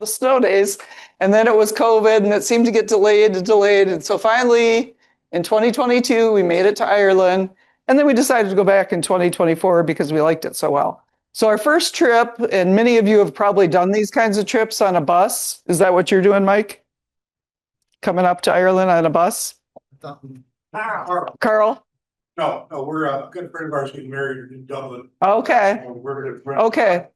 the snow days. And then it was COVID and it seemed to get delayed and delayed. And so finally in 2022, we made it to Ireland. And then we decided to go back in 2024 because we liked it so well. So our first trip, and many of you have probably done these kinds of trips on a bus. Is that what you're doing, Mike? Coming up to Ireland on a bus? Carl? No, we're a good friend of ours getting married in Dublin. Okay. Okay.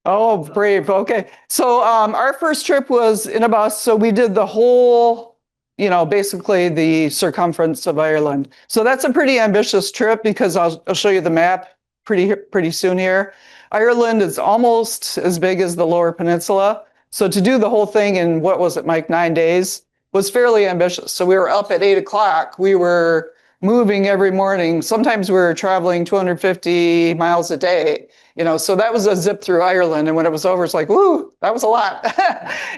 Oh, brave. Okay. So our first trip was in a bus. So we did the whole, basically the circumference of Ireland. So that's a pretty ambitious trip because I'll show you the map pretty soon here. Ireland is almost as big as the Lower Peninsula. So to do the whole thing in, what was it, Mike, 9 days was fairly ambitious. So we were up at 8 o'clock. We were moving every morning. Sometimes we were traveling 250 miles a day, so that was a zip through Ireland. And when it was over, it's like, woo, that was a lot.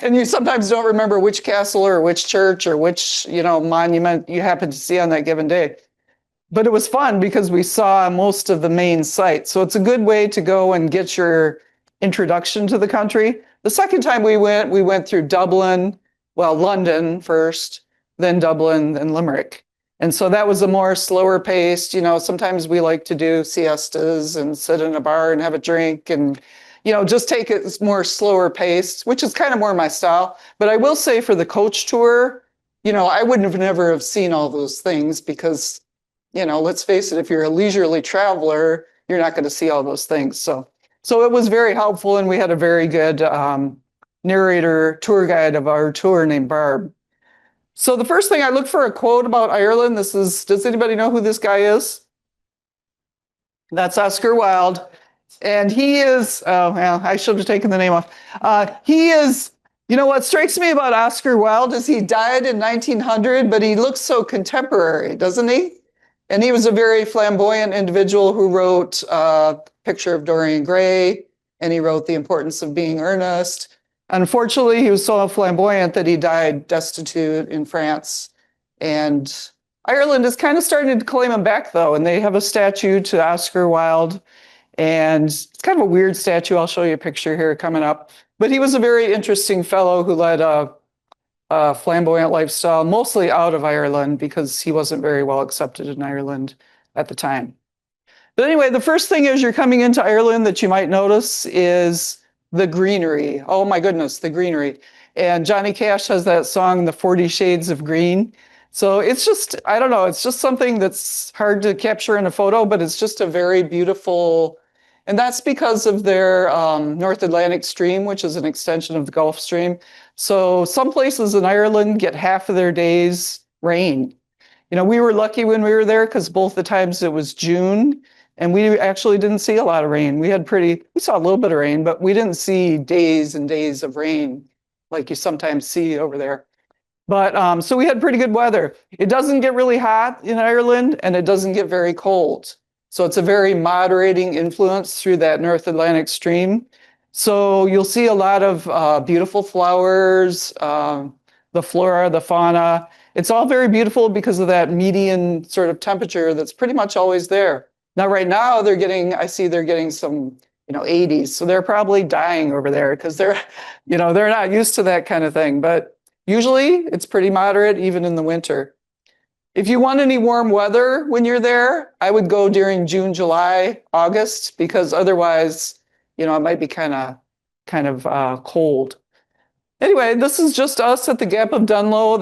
And you sometimes don't remember which castle or which church or which, monument you happened to see on that given day. But it was fun because we saw most of the main sites. So it's a good way to go and get your introduction to the country. The second time we went through Dublin, London first, then Dublin, then Limerick. And so that was a more slower paced, sometimes we like to do siestas and sit in a bar and have a drink and, just take it more slower paced, which is kind of more my style. But I will say for the coach tour, I wouldn't have never have seen all those things because, let's face it, if you're a leisurely traveler, you're not going to see all those things. So it was very helpful. And we had a very good narrator, tour guide of our tour named Barb. So the first thing I looked for a quote about Ireland. Does anybody know who this guy is? That's Oscar Wilde. And he is, I should have taken the name off. He is, what strikes me about Oscar Wilde is he died in 1900, but he looks so contemporary, doesn't he? And he was a very flamboyant individual who wrote Picture of Dorian Gray, and he wrote The Importance of Being Earnest. Unfortunately, he was so flamboyant that he died destitute in France. And Ireland is kind of starting to claim him back, though, and they have a statue to Oscar Wilde. And it's kind of a weird statue. I'll show you a picture here coming up. But he was a very interesting fellow who led a flamboyant lifestyle, mostly out of Ireland, because he wasn't very well accepted in Ireland at the time. But anyway, the first thing as you're coming into Ireland that you might notice is the greenery. Oh my goodness, the greenery. And Johnny Cash has that song, The 40 Shades of Green. So it's just, I don't know, it's just something that's hard to capture in a photo, but it's just a very beautiful, and that's because of their North Atlantic Stream, which is an extension of the Gulf Stream. So some places in Ireland get half of their days rain. We were lucky when we were there because both the times it was June, and we actually didn't see a lot of rain. We saw a little bit of rain, but we didn't see days and days of rain like you sometimes see over there. But so we had pretty good weather. It doesn't get really hot in Ireland, and it doesn't get very cold. So it's a very moderating influence through that North Atlantic Stream. So you'll see a lot of beautiful flowers, the flora, the fauna. It's all very beautiful because of that median sort of temperature that's pretty much always there. Now, right now, I see they're getting some, 80s. So they're probably dying over there because they're not used to that kind of thing. But usually it's pretty moderate, even in the winter. If you want any warm weather when you're there, I would go during June, July, August, because otherwise, it might be kind of cold. Anyway, this is just us at the Gap of Dunloe.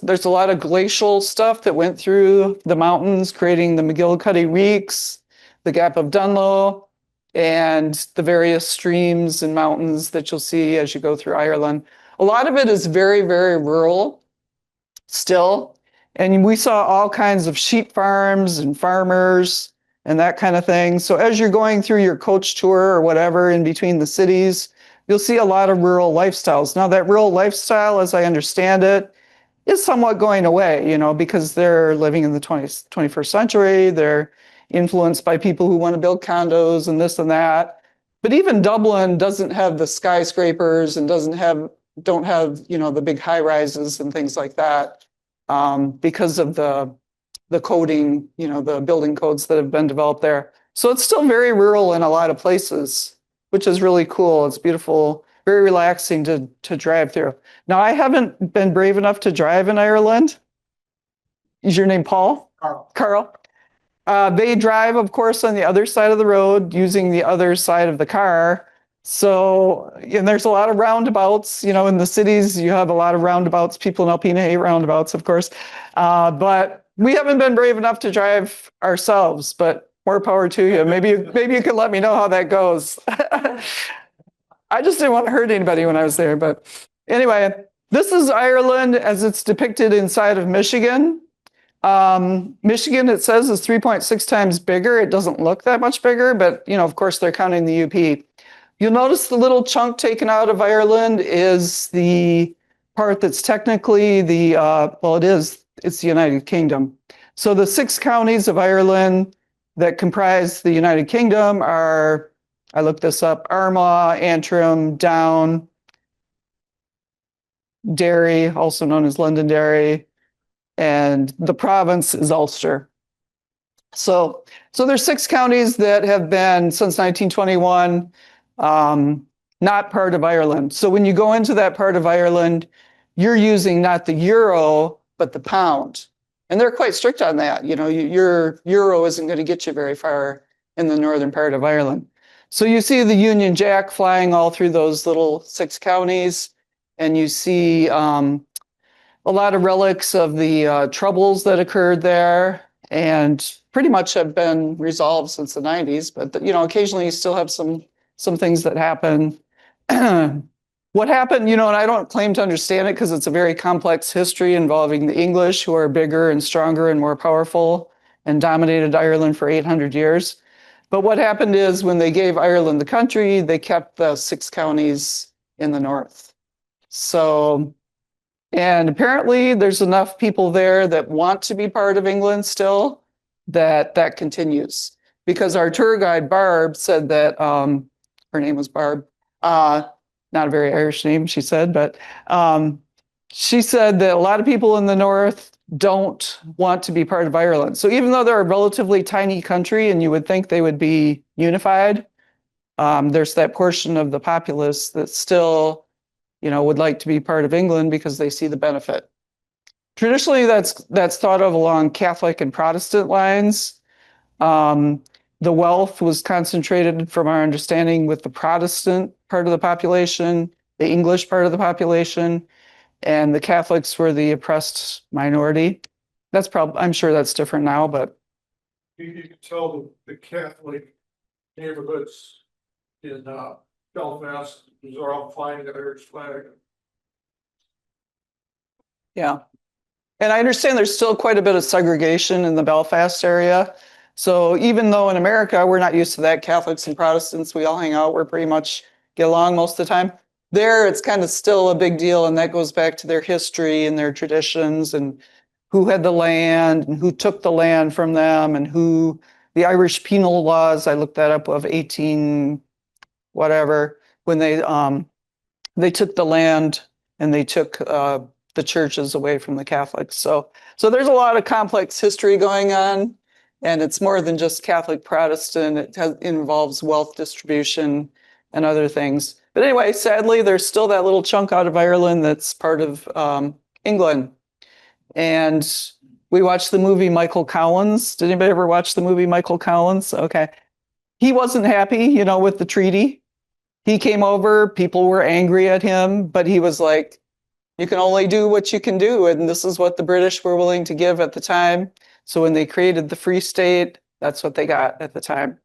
There's a lot of glacial stuff that went through the mountains, creating the McGillicuddy Reeks, the Gap of Dunloe, and the various streams and mountains that you'll see as you go through Ireland. A lot of it is very, very rural still. And we saw all kinds of sheep farms and farmers and that kind of thing. So as you're going through your coach tour or whatever in between the cities, you'll see a lot of rural lifestyles. Now, that rural lifestyle, as I understand it, is somewhat going away, because they're living in the 21st century. They're influenced by people who want to build condos and this and that. But even Dublin doesn't have the skyscrapers and don't have, the big high rises and things like that because of the coding, the building codes that have been developed there. So it's still very rural in a lot of places, which is really cool. It's beautiful very relaxing to drive through. Now, I haven't been brave enough to drive in Ireland. Is your name Paul? Carl. Carl. They drive, of course, on the other side of the road using the other side of the car. So, and there's a lot of roundabouts. In the cities, you have a lot of roundabouts. People in Alpena hate roundabouts, of course. But we haven't been brave enough to drive ourselves, but more power to you. Maybe you can let me know how that goes. I just didn't want to hurt anybody when I was there. But anyway, this is Ireland as it's depicted inside of Michigan. Michigan, it says, is 3.6 times bigger. It doesn't look that much bigger, but of course, they're counting the UP. You'll notice the little chunk taken out of Ireland is the part that's technically it's the United Kingdom. So the 6 counties of Ireland that comprise the United Kingdom are, I looked this up, Armagh, Antrim, Down, Derry, also known as Londonderry, and the province is Ulster. So there's 6 counties that have been, since 1921, not part of Ireland. So when you go into that part of Ireland, you're using not the euro, but the pound. And they're quite strict on that. Your euro isn't going to get you very far in the northern part of Ireland. So you see the Union Jack flying all through those little 6 counties, and you see a lot of relics of the troubles that occurred there, and pretty much have been resolved since the 90s. But occasionally you still have some things that happen. What happened, and I don't claim to understand it because it's a very complex history involving the English, who are bigger and stronger and more powerful and dominated Ireland for 800 years. But what happened is when they gave Ireland the country, they kept the 6 counties in the north. So, and apparently there's enough people there that want to be part of England still that continues. Because our tour guide, Barb, said that, her name was Barb, not a very Irish name, she said, but she said that a lot of people in the north don't want to be part of Ireland. So even though they're a relatively tiny country and you would think they would be unified, there's that portion of the populace that still, would like to be part of England because they see the benefit. Traditionally, that's thought of along Catholic and Protestant lines. The wealth was concentrated, from our understanding, with the Protestant part of the population, the English part of the population, and the Catholics were the oppressed minority. I'm sure that's different now, but You can tell the Catholic neighborhoods in Belfast, these are all flying the Irish flag. yeah. And I understand there's still quite a bit of segregation in the Belfast area. So even though in America, we're not used to that, Catholics and Protestants, we all hang out, we're pretty much get along most of the time. There, it's kind of still a big deal, and that goes back to their history and their traditions and who had the land and who took the land from them and who the Irish penal laws, I looked that up, of 18 whatever, when they took the land and they took the churches away from the Catholics. So there's a lot of complex history going on, and it's more than just Catholic Protestant. It involves wealth distribution and other things. But anyway, sadly, there's still that little chunk out of Ireland that's part of England. And we watched the movie Michael Collins. Did anybody ever watch the movie Michael Collins? Okay. He wasn't happy, with the treaty. He came over, people were angry at him, but he was like, you can only do what you can do. And this is what the British were willing to give at the time. So when they created the Free State, that's what they got at the time.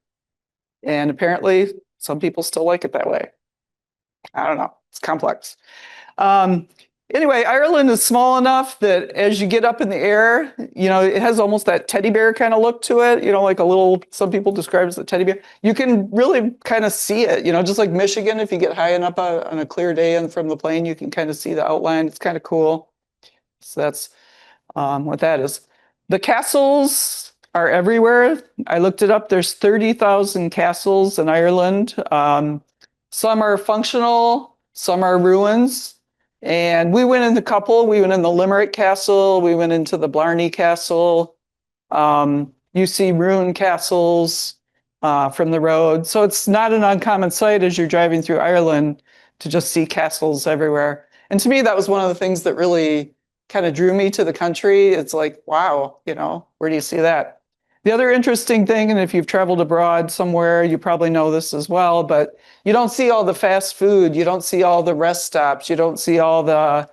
And apparently some people still like it that way. I don't know. It's complex. Anyway, Ireland is small enough that as you get up in the air, it has almost that teddy bear kind of look to it, like a little, some people describe it as a teddy bear. You can really kind of see it, just like Michigan, if you get high enough on a clear day and from the plane, you can kind of see the outline. It's kind of cool. So that's what that is. The castles are everywhere. I looked it up. There's 30,000 castles in Ireland. Some are functional, some are ruins. And we went in a couple. We went in the Limerick Castle. We went into the Blarney Castle. You see ruined castles from the road. So it's not an uncommon sight as you're driving through Ireland to just see castles everywhere. And to me, that was one of the things that really kind of drew me to the country. It's like, wow, where do you see that? The other interesting thing, and if you've traveled abroad somewhere, you probably know this as well, but you don't see all the fast food. You don't see all the rest stops. You don't see all the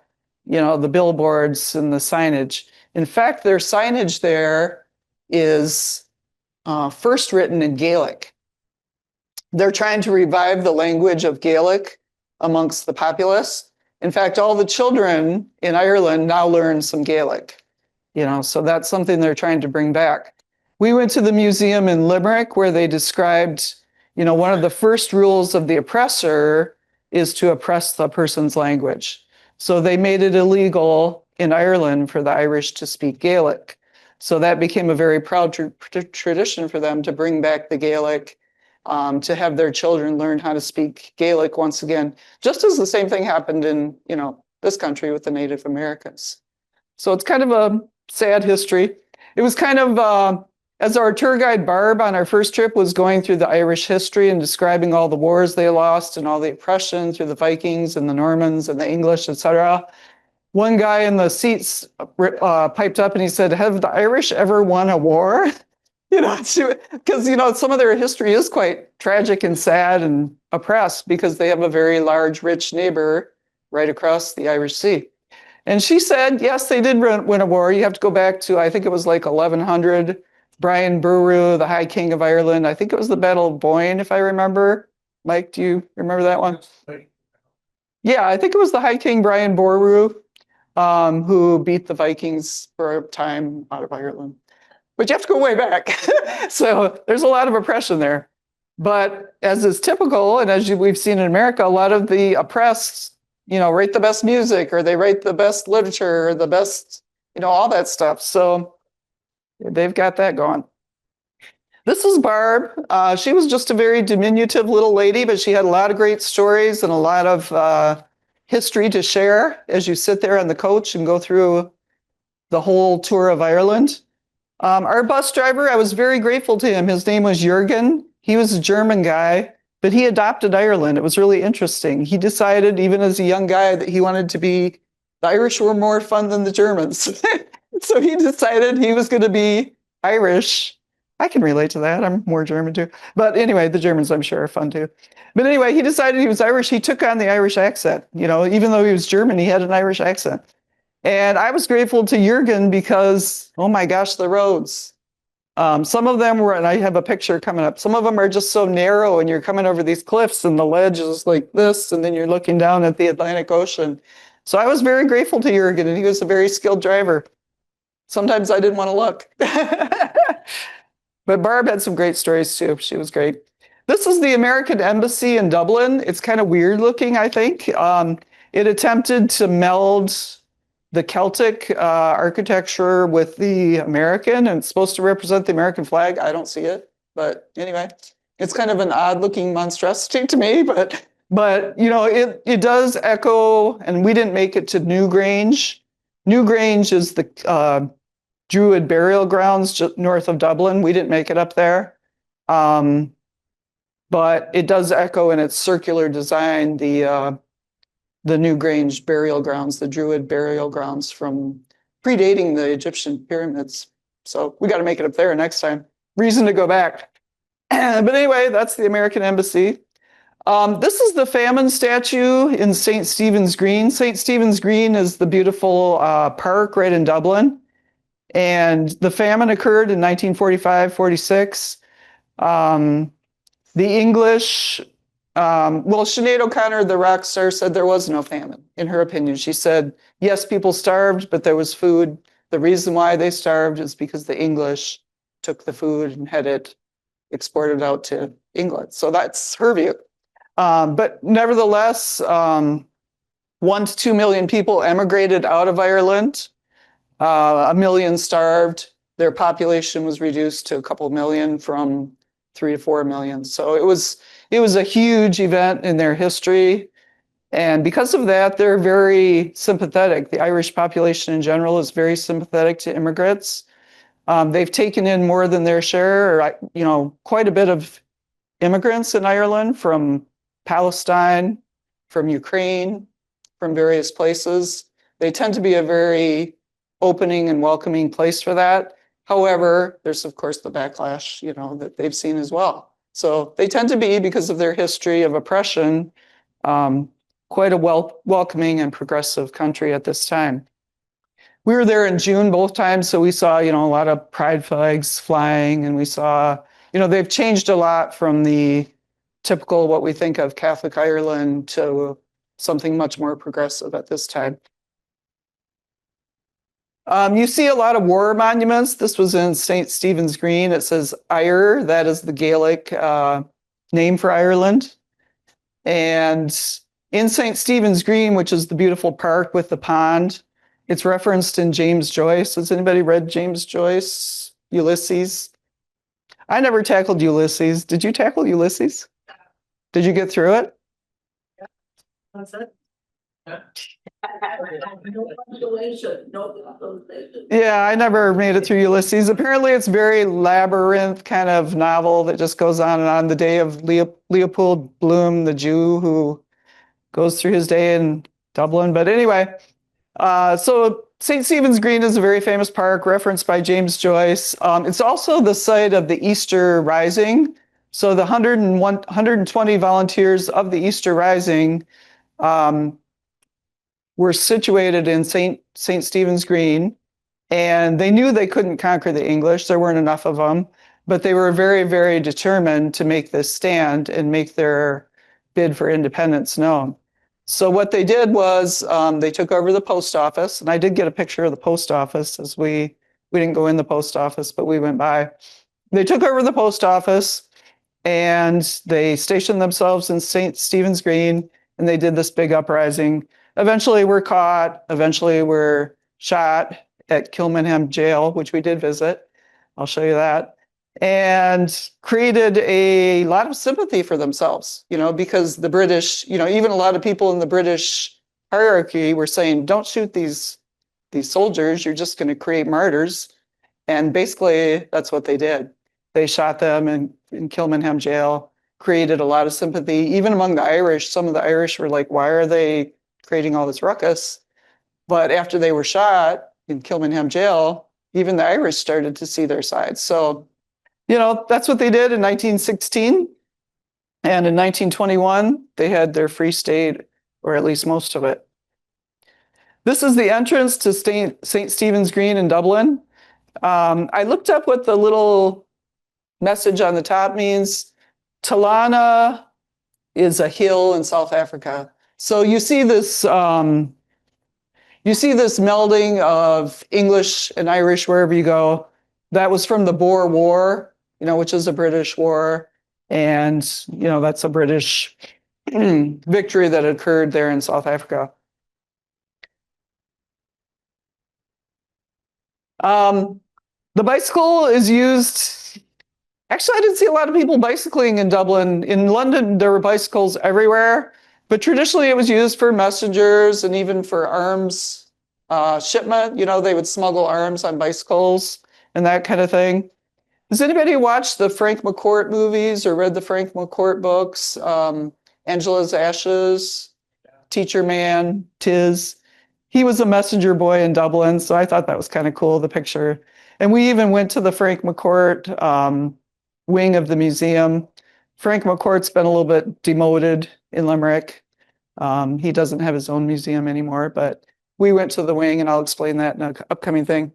billboards and the signage. In fact, their signage there is first written in Gaelic. They're trying to revive the language of Gaelic amongst the populace. In fact, all the children in Ireland now learn some Gaelic, so that's something they're trying to bring back. We went to the museum in Limerick where they described, one of the first rules of the oppressor is to oppress the person's language. So they made it illegal in Ireland for the Irish to speak Gaelic. So that became a very proud tradition for them to bring back the Gaelic, to have their children learn how to speak Gaelic once again, just as the same thing happened in, this country with the Native Americans. So it's kind of a sad history. It was kind of, as our tour guide Barb on our first trip was going through the Irish history and describing all the wars they lost and all the oppression through the Vikings and the Normans and the English, etc. One guy in the seats piped up and he said, "Have the Irish ever won a war?" Because some of their history is quite tragic and sad and oppressed because they have a very large, rich neighbor right across the Irish Sea. And she said, yes, they did win a war. You have to go back to, I think it was like 1100. Brian Boru, the High King of Ireland. I think it was the Battle of Boyne, if I remember. Mike, do you remember that one? Yeah, I think it was the High King Brian Boru, who beat the Vikings for a time out of Ireland. But you have to go way back. So there's a lot of oppression there. But as is typical, and as we've seen in America, a lot of the oppressed, write the best music, or they write the best literature, or the best, all that stuff. So they've got that going. This is Barb. She was just a very diminutive little lady, but she had a lot of great stories and a lot of history to share as you sit there on the coach and go through the whole tour of Ireland. Our bus driver, I was very grateful to him. His name was Jürgen. He was a German guy, but he adopted Ireland. It was really interesting. He decided, even as a young guy, that he wanted to be, the Irish were more fun than the Germans. So he decided he was going to be Irish. I can relate to that. I'm more German too. But anyway, the Germans, I'm sure, are fun too. But anyway, he decided he was Irish. He took on the Irish accent. Even though he was German, he had an Irish accent. And I was grateful to Jürgen because, oh my gosh, the roads. Some of them were, and I have a picture coming up, some of them are just so narrow and you're coming over these cliffs and the ledge is like this, and then you're looking down at the Atlantic Ocean. So I was very grateful to Jürgen, and he was a very skilled driver. Sometimes I didn't want to look. But Barb had some great stories too. She was great. This is the American Embassy in Dublin. It's kind of weird looking, I think. It attempted to meld the Celtic architecture with the American, and it's supposed to represent the American flag. I don't see it, but anyway, it's kind of an odd looking monstrosity to me, but it does echo, and we didn't make it to Newgrange. Newgrange is the Druid burial grounds just north of Dublin. We didn't make it up there. But it does echo in its circular design, the Newgrange burial grounds, the Druid burial grounds from predating the Egyptian pyramids. So we got to make it up there next time. Reason to go back. But anyway, that's the American Embassy. This is the famine statue in St. Stephen's Green. St. Stephen's Green is the beautiful park right in Dublin. And the famine occurred in 1945-46. The English, Sinead O'Connor, the rock star, said there was no famine, in her opinion. She said, yes, people starved, but there was food. The reason why they starved is because the English took the food and had it exported out to England. So that's her view. But nevertheless, 1 to 2 million people emigrated out of Ireland. 1 million starved. Their population was reduced to a couple million from 3 to 4 million. So it was a huge event in their history. And because of that, they're very sympathetic. The Irish population in general is very sympathetic to immigrants. They've taken in more than their share, quite a bit of immigrants in Ireland from Palestine, from Ukraine, from various places. They tend to be a very opening and welcoming place for that. However, there's of course the backlash, that they've seen as well. So they tend to be, because of their history of oppression, quite a welcoming and progressive country at this time. We were there in June both times, so we saw, a lot of pride flags flying, and we saw, they've changed a lot from the typical what we think of Catholic Ireland to something much more progressive at this time. You see a lot of war monuments. This was in St. Stephen's Green. It says Eire, that is the Gaelic name for Ireland. And in St. Stephen's Green, which is the beautiful park with the pond, it's referenced in James Joyce. Has anybody read James Joyce? Ulysses? I never tackled Ulysses. Did you tackle Ulysses? Did you get through it? What's that? Yeah, I never made it through Ulysses. Apparently, it's very labyrinth kind of novel that just goes on and on. The day of Leopold Bloom, the Jew who goes through his day in Dublin. But anyway, so St. Stephen's Green is a very famous park referenced by James Joyce. It's also the site of the Easter Rising. So the 120 volunteers of the Easter Rising were situated in St. Stephen's Green, and they knew they couldn't conquer the English. There weren't enough of them, but they were very, very determined to make this stand and make their bid for independence known. So what they did was they took over the post office, and I did get a picture of the post office as we didn't go in the post office, but we went by. They took over the post office, and they stationed themselves in St. Stephen's Green, and they did this big uprising. Eventually we're caught, eventually we're shot at Kilmainham Jail, which we did visit. I'll show you that. And created a lot of sympathy for themselves, because the British, even a lot of people in the British hierarchy were saying, don't shoot these soldiers, you're just going to create martyrs. And basically that's what they did. They shot them in Kilmainham Jail, created a lot of sympathy, even among the Irish. Some of the Irish were like, why are they creating all this ruckus? But after they were shot in Kilmainham Jail, even the Irish started to see their side. So, that's what they did in 1916. And in 1921, they had their free state, or at least most of it. This is the entrance to St. Stephen's Green in Dublin. I looked up what the little message on the top means. Talana is a hill in South Africa. So you see this melding of English and Irish wherever you go. That was from the Boer War, which is a British war. And, that's a British victory that occurred there in South Africa. The bicycle is used. Actually, I didn't see a lot of people bicycling in Dublin. In London, there were bicycles everywhere. But traditionally, it was used for messengers and even for arms shipment. They would smuggle arms on bicycles and that kind of thing. Has anybody watched the Frank McCourt movies or read the Frank McCourt books? Angela's Ashes, Teacher Man, Tis. He was a messenger boy in Dublin, so I thought that was kind of cool, the picture. And we even went to the Frank McCourt wing of the museum. Frank McCourt's been a little bit demoted in Limerick. He doesn't have his own museum anymore, but we went to the wing, and I'll explain that in an upcoming thing.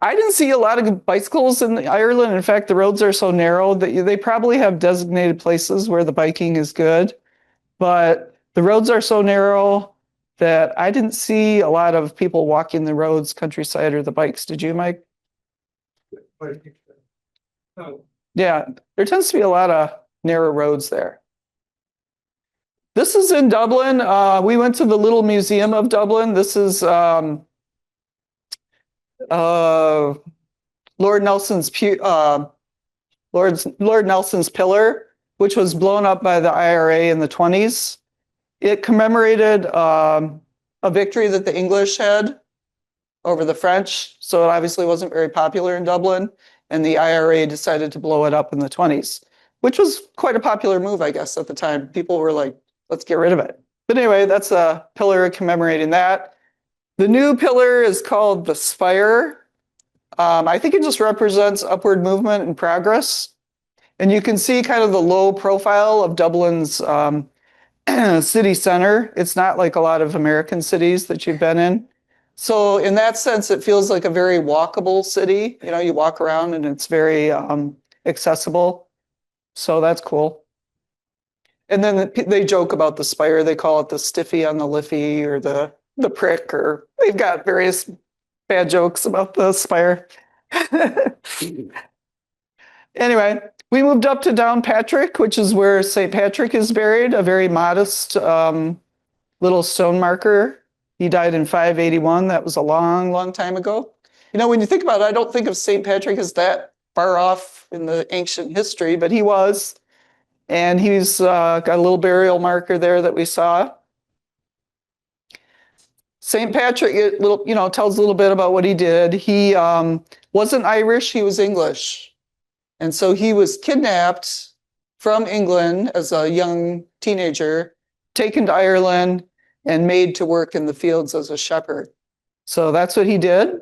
I didn't see a lot of bicycles in Ireland. In fact, the roads are so narrow that they probably have designated places where the biking is good, but the roads are so narrow that I didn't see a lot of people walking the roads, countryside, or the bikes. Did you, Mike? No. Yeah, there tends to be a lot of narrow roads there. This is in Dublin. We went to the Little Museum of Dublin. This is Lord Nelson's pillar, which was blown up by the IRA in the 20s. It commemorated a victory that the English had over the French, so it obviously wasn't very popular in Dublin, and the IRA decided to blow it up in the 20s, which was quite a popular move, I guess, at the time. People were like, let's get rid of it. But anyway, that's a pillar commemorating that. The new pillar is called the spire. I think it just represents upward movement and progress. And you can see kind of the low profile of Dublin's city center. It's not like a lot of American cities that you've been in. So in that sense, it feels like a very walkable city. You know, you walk around and it's very accessible. So that's cool. And then they joke about the spire. They call it the stiffy on the liffy or the prick, or they've got various bad jokes about the spire. Anyway, we moved up to Downpatrick, which is where St. Patrick is buried, a very modest little stone marker. He died in 581. That was a long, long time ago. You know, when you think about it, I don't think of St. Patrick as that far off in the ancient history, but he was. And he's got a little burial marker there that we saw. St. Patrick, it tells a little bit about what he did. He wasn't Irish, he was English. And so he was kidnapped from England as a young teenager, taken to Ireland, and made to work in the fields as a shepherd. So that's what he did.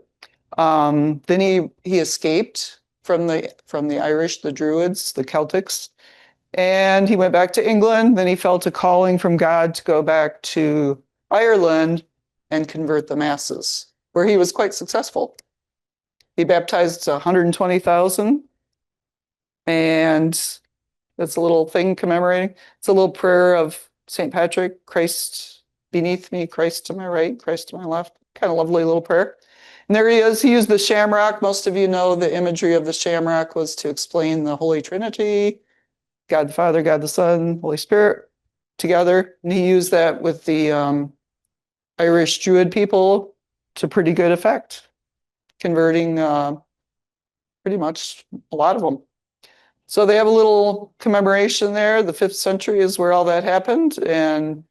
Then he escaped from the Irish, the Druids, the Celtics, and he went back to England. Then he felt a calling from God to go back to Ireland and convert the masses, where he was quite successful. He baptized 120,000. And that's a little thing commemorating. It's a little prayer of St. Patrick, Christ beneath me, Christ to my right, Christ to my left. Kind of lovely little prayer. And there he is. He used the shamrock. Most of you know the imagery of the shamrock was to explain the Holy Trinity, God the Father, God the Son, Holy Spirit together. And he used that with the Irish Druid people to pretty good effect, converting pretty much a lot of them. So they have a little commemoration there. The 5th century is where all that happened, and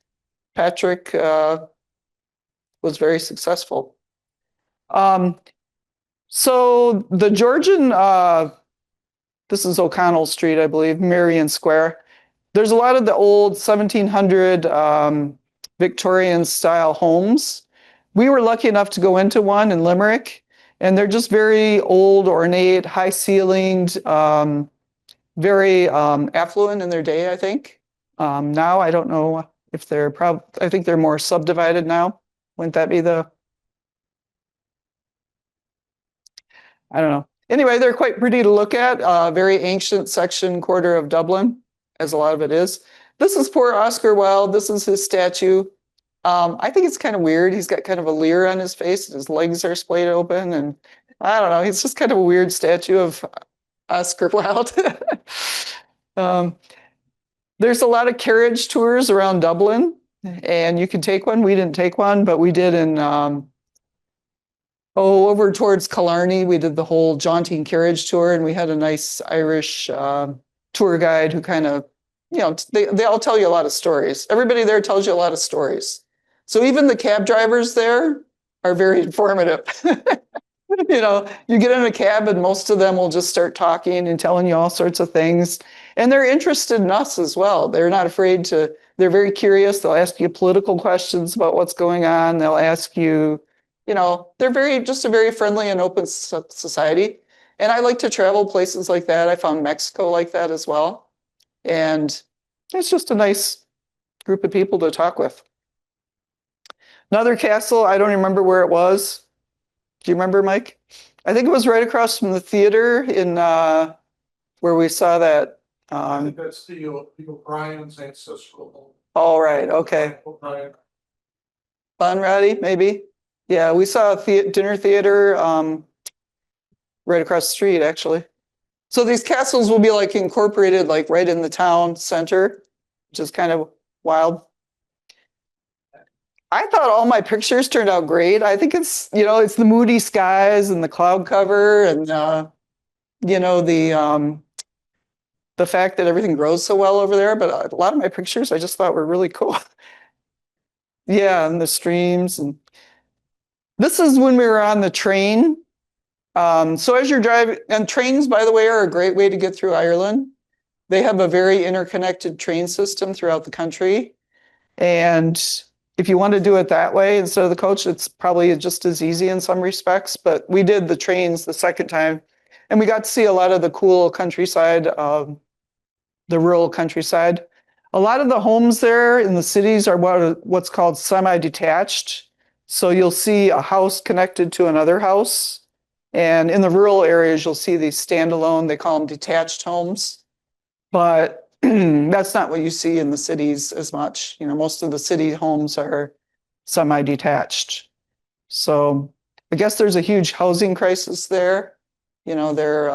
Patrick was very successful. So the Georgian, this is O'Connell Street, I believe, Marion Square. There's a lot of the old 1700 Victorian style homes. We were lucky enough to go into one in Limerick, and they're just very old, ornate, high ceilinged, very affluent in their day, I think. Now, I don't know if I think they're more subdivided now. Wouldn't that be I don't know. Anyway, they're quite pretty to look at. Very ancient section quarter of Dublin, as a lot of it is. This is poor Oscar Wilde. This is his statue. I think it's kind of weird. He's got kind of a leer on his face, and his legs are splayed open, and I don't know. He's just kind of a weird statue of Oscar Wilde. There's a lot of carriage tours around Dublin, and you can take one. We didn't take one, but we did in over towards Killarney. We did the whole jaunting carriage tour, and we had a nice Irish tour guide who kind of, they all tell you a lot of stories. Everybody there tells you a lot of stories. So even the cab drivers there are very informative. You get in a cab and most of them will just start talking and telling you all sorts of things. And they're interested in us as well. They're not afraid they're very curious. They'll ask you political questions about what's going on. They'll ask you, they're just a very friendly and open society. And I like to travel places like that. I found Mexico like that as well. And it's just a nice group of people to talk with. Another castle, I don't remember where it was. Do you remember, Mike? I think it was right across from the theater in where we saw that. I think that's the O'Brien's ancestral. All right, okay. O'Brien. Bunratty, maybe? Yeah, we saw a dinner theater right across the street, actually. So these castles will be like incorporated like right in the town center, which is kind of wild. I thought all my pictures turned out great. I think it's the moody skies and the cloud cover and the fact that everything grows so well over there. But a lot of my pictures I just thought were really cool. Yeah, and the streams. And this is when we were on the train. So as you're driving, and trains, by the way, are a great way to get through Ireland. They have a very interconnected train system throughout the country. And if you want to do it that way instead of the coach, it's probably just as easy in some respects. But we did the trains the second time, and we got to see a lot of the cool countryside, the rural countryside. A lot of the homes there in the cities are what's called semi-detached. So you'll see a house connected to another house. And in the rural areas, you'll see these standalone, they call them detached homes. But that's not what you see in the cities as much. You know, most of the city homes are semi-detached. So I guess there's a huge housing crisis there. You know, there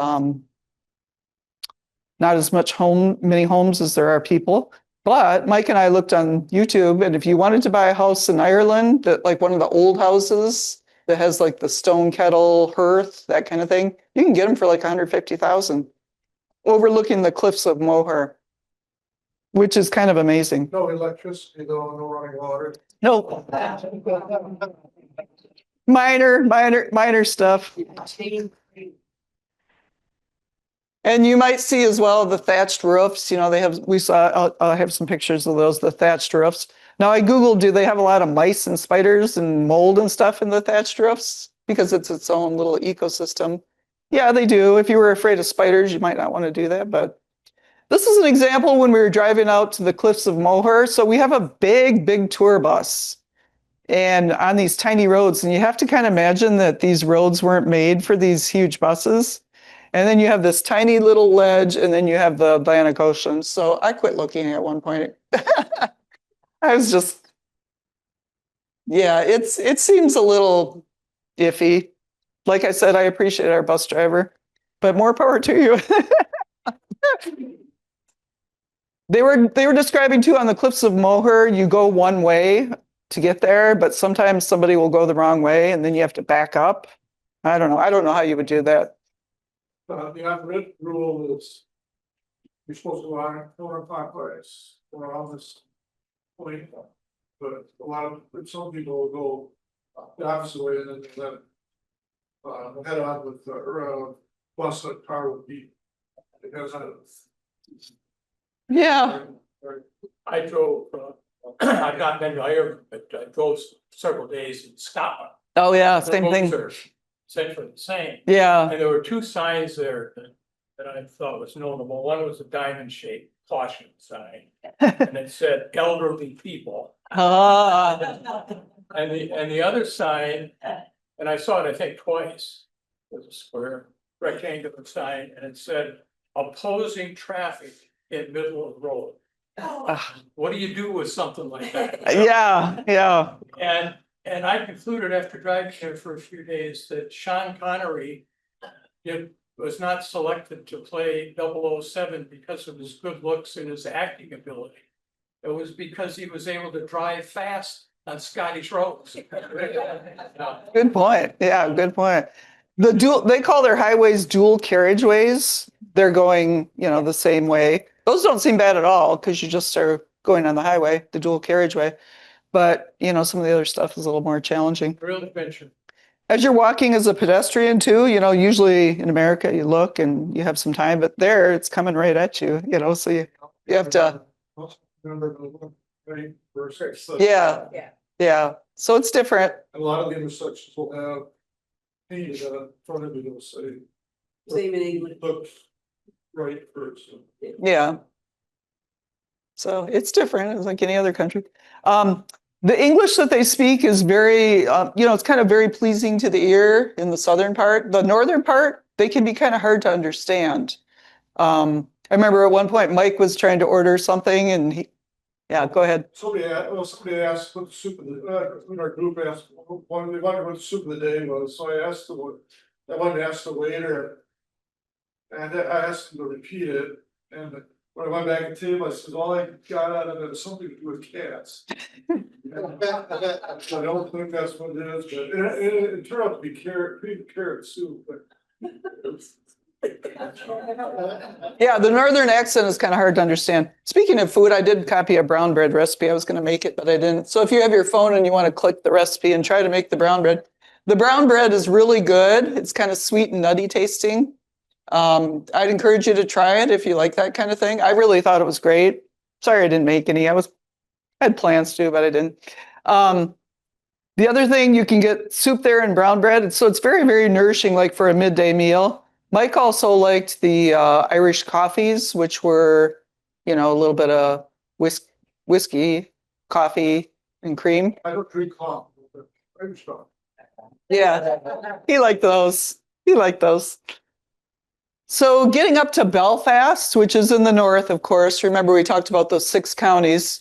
not as many homes as there are people. But Mike and I looked on YouTube, and if you wanted to buy a house in Ireland, that like one of the old houses that has like the stone kettle hearth, that kind of thing, you can get them for like 150,000 overlooking the cliffs of Moher, which is kind of amazing. No electricity, no running water. No, minor stuff. And you might see as well the thatched roofs. You know, I have some pictures of those, the thatched roofs. Now I Googled, do they have a lot of mice and spiders and mold and stuff in the thatched roofs? Because it's its own little ecosystem. Yeah, they do. If you were afraid of spiders, you might not want to do that. But this is an example when we were driving out to the cliffs of Moher. So we have a big tour bus and on these tiny roads. And you have to kind of imagine that these roads weren't made for these huge buses. And then you have this tiny little ledge, and then you have the Atlantic Ocean. So I quit looking at one point. I was just, yeah, it seems a little iffy. Like I said, I appreciate our bus driver, but more power to you. They were describing too on the cliffs of Moher, you go one way to get there, but sometimes somebody will go the wrong way, and then you have to back up. I don't know. I don't know how you would do that. The unwritten rule is you're supposed to line counterclockwise around this point. But some people will go the opposite way and then they head on with bus that car would be. Because Yeah. I drove, I've not been to Ireland, but I drove several days in Scotland. Oh yeah, The same roads thing. are essentially the same. Yeah. And there were two signs there that I thought was notable. One was a diamond shaped caution sign. And it said elderly people. Ah. And the other sign, and I saw it, I think, twice, was a square rectangular sign, and it said opposing traffic in middle of the road. What do you do with something like that? Yeah. And I concluded after driving there for a few days that Sean Connery was not selected to play 007 because of his good looks and his acting ability. It was because he was able to drive fast on Scottish roads. Good point. Yeah, good point. They call their highways dual carriageways. They're going, the same way. Those don't seem bad at all because you just are going on the highway, the dual carriageway. But, some of the other stuff is a little more challenging. Real adventure. As you're walking as a pedestrian too, usually in America you look and you have some time, but there it's coming right at you, so you have to. Remember the ready for six. Yeah. So it's different. A lot of the intersections will have painted in front of it, it'll say. Same in England. Look right first. Yeah. So it's different. It's like any other country. The English that they speak is very, it's kind of very pleasing to the ear in the southern part. The northern part, they can be kind of hard to understand. I remember at one point Mike was trying to order something and go ahead. Somebody asked what the soup of the, in our group asked, they wondered what the soup of the day was, so I wanted to ask the waiter. And I asked him to repeat it, and when I went back to the table, I said, all I got out of it is something to do with cats. I don't think that's what it is, but it turned out to be carrot soup, but. Yeah, the northern accent is kind of hard to understand. Speaking of food, I did copy a brown bread recipe. I was going to make it, but I didn't. So if you have your phone and you want to click the recipe and try to make the brown bread is really good. It's kind of sweet and nutty tasting. I'd encourage you to try it if you like that kind of thing. I really thought it was great. Sorry I didn't make any. I was I had plans to, but I didn't. The other thing, you can get soup there and brown bread. So it's very, very nourishing, like for a midday meal. Mike also liked the Irish coffees, which were, a little bit of whiskey, coffee, and cream. I don't drink coffee, but I just don't. Yeah, he liked those. He liked those. So getting up to Belfast, which is in the north, of course, remember we talked about those 6 counties.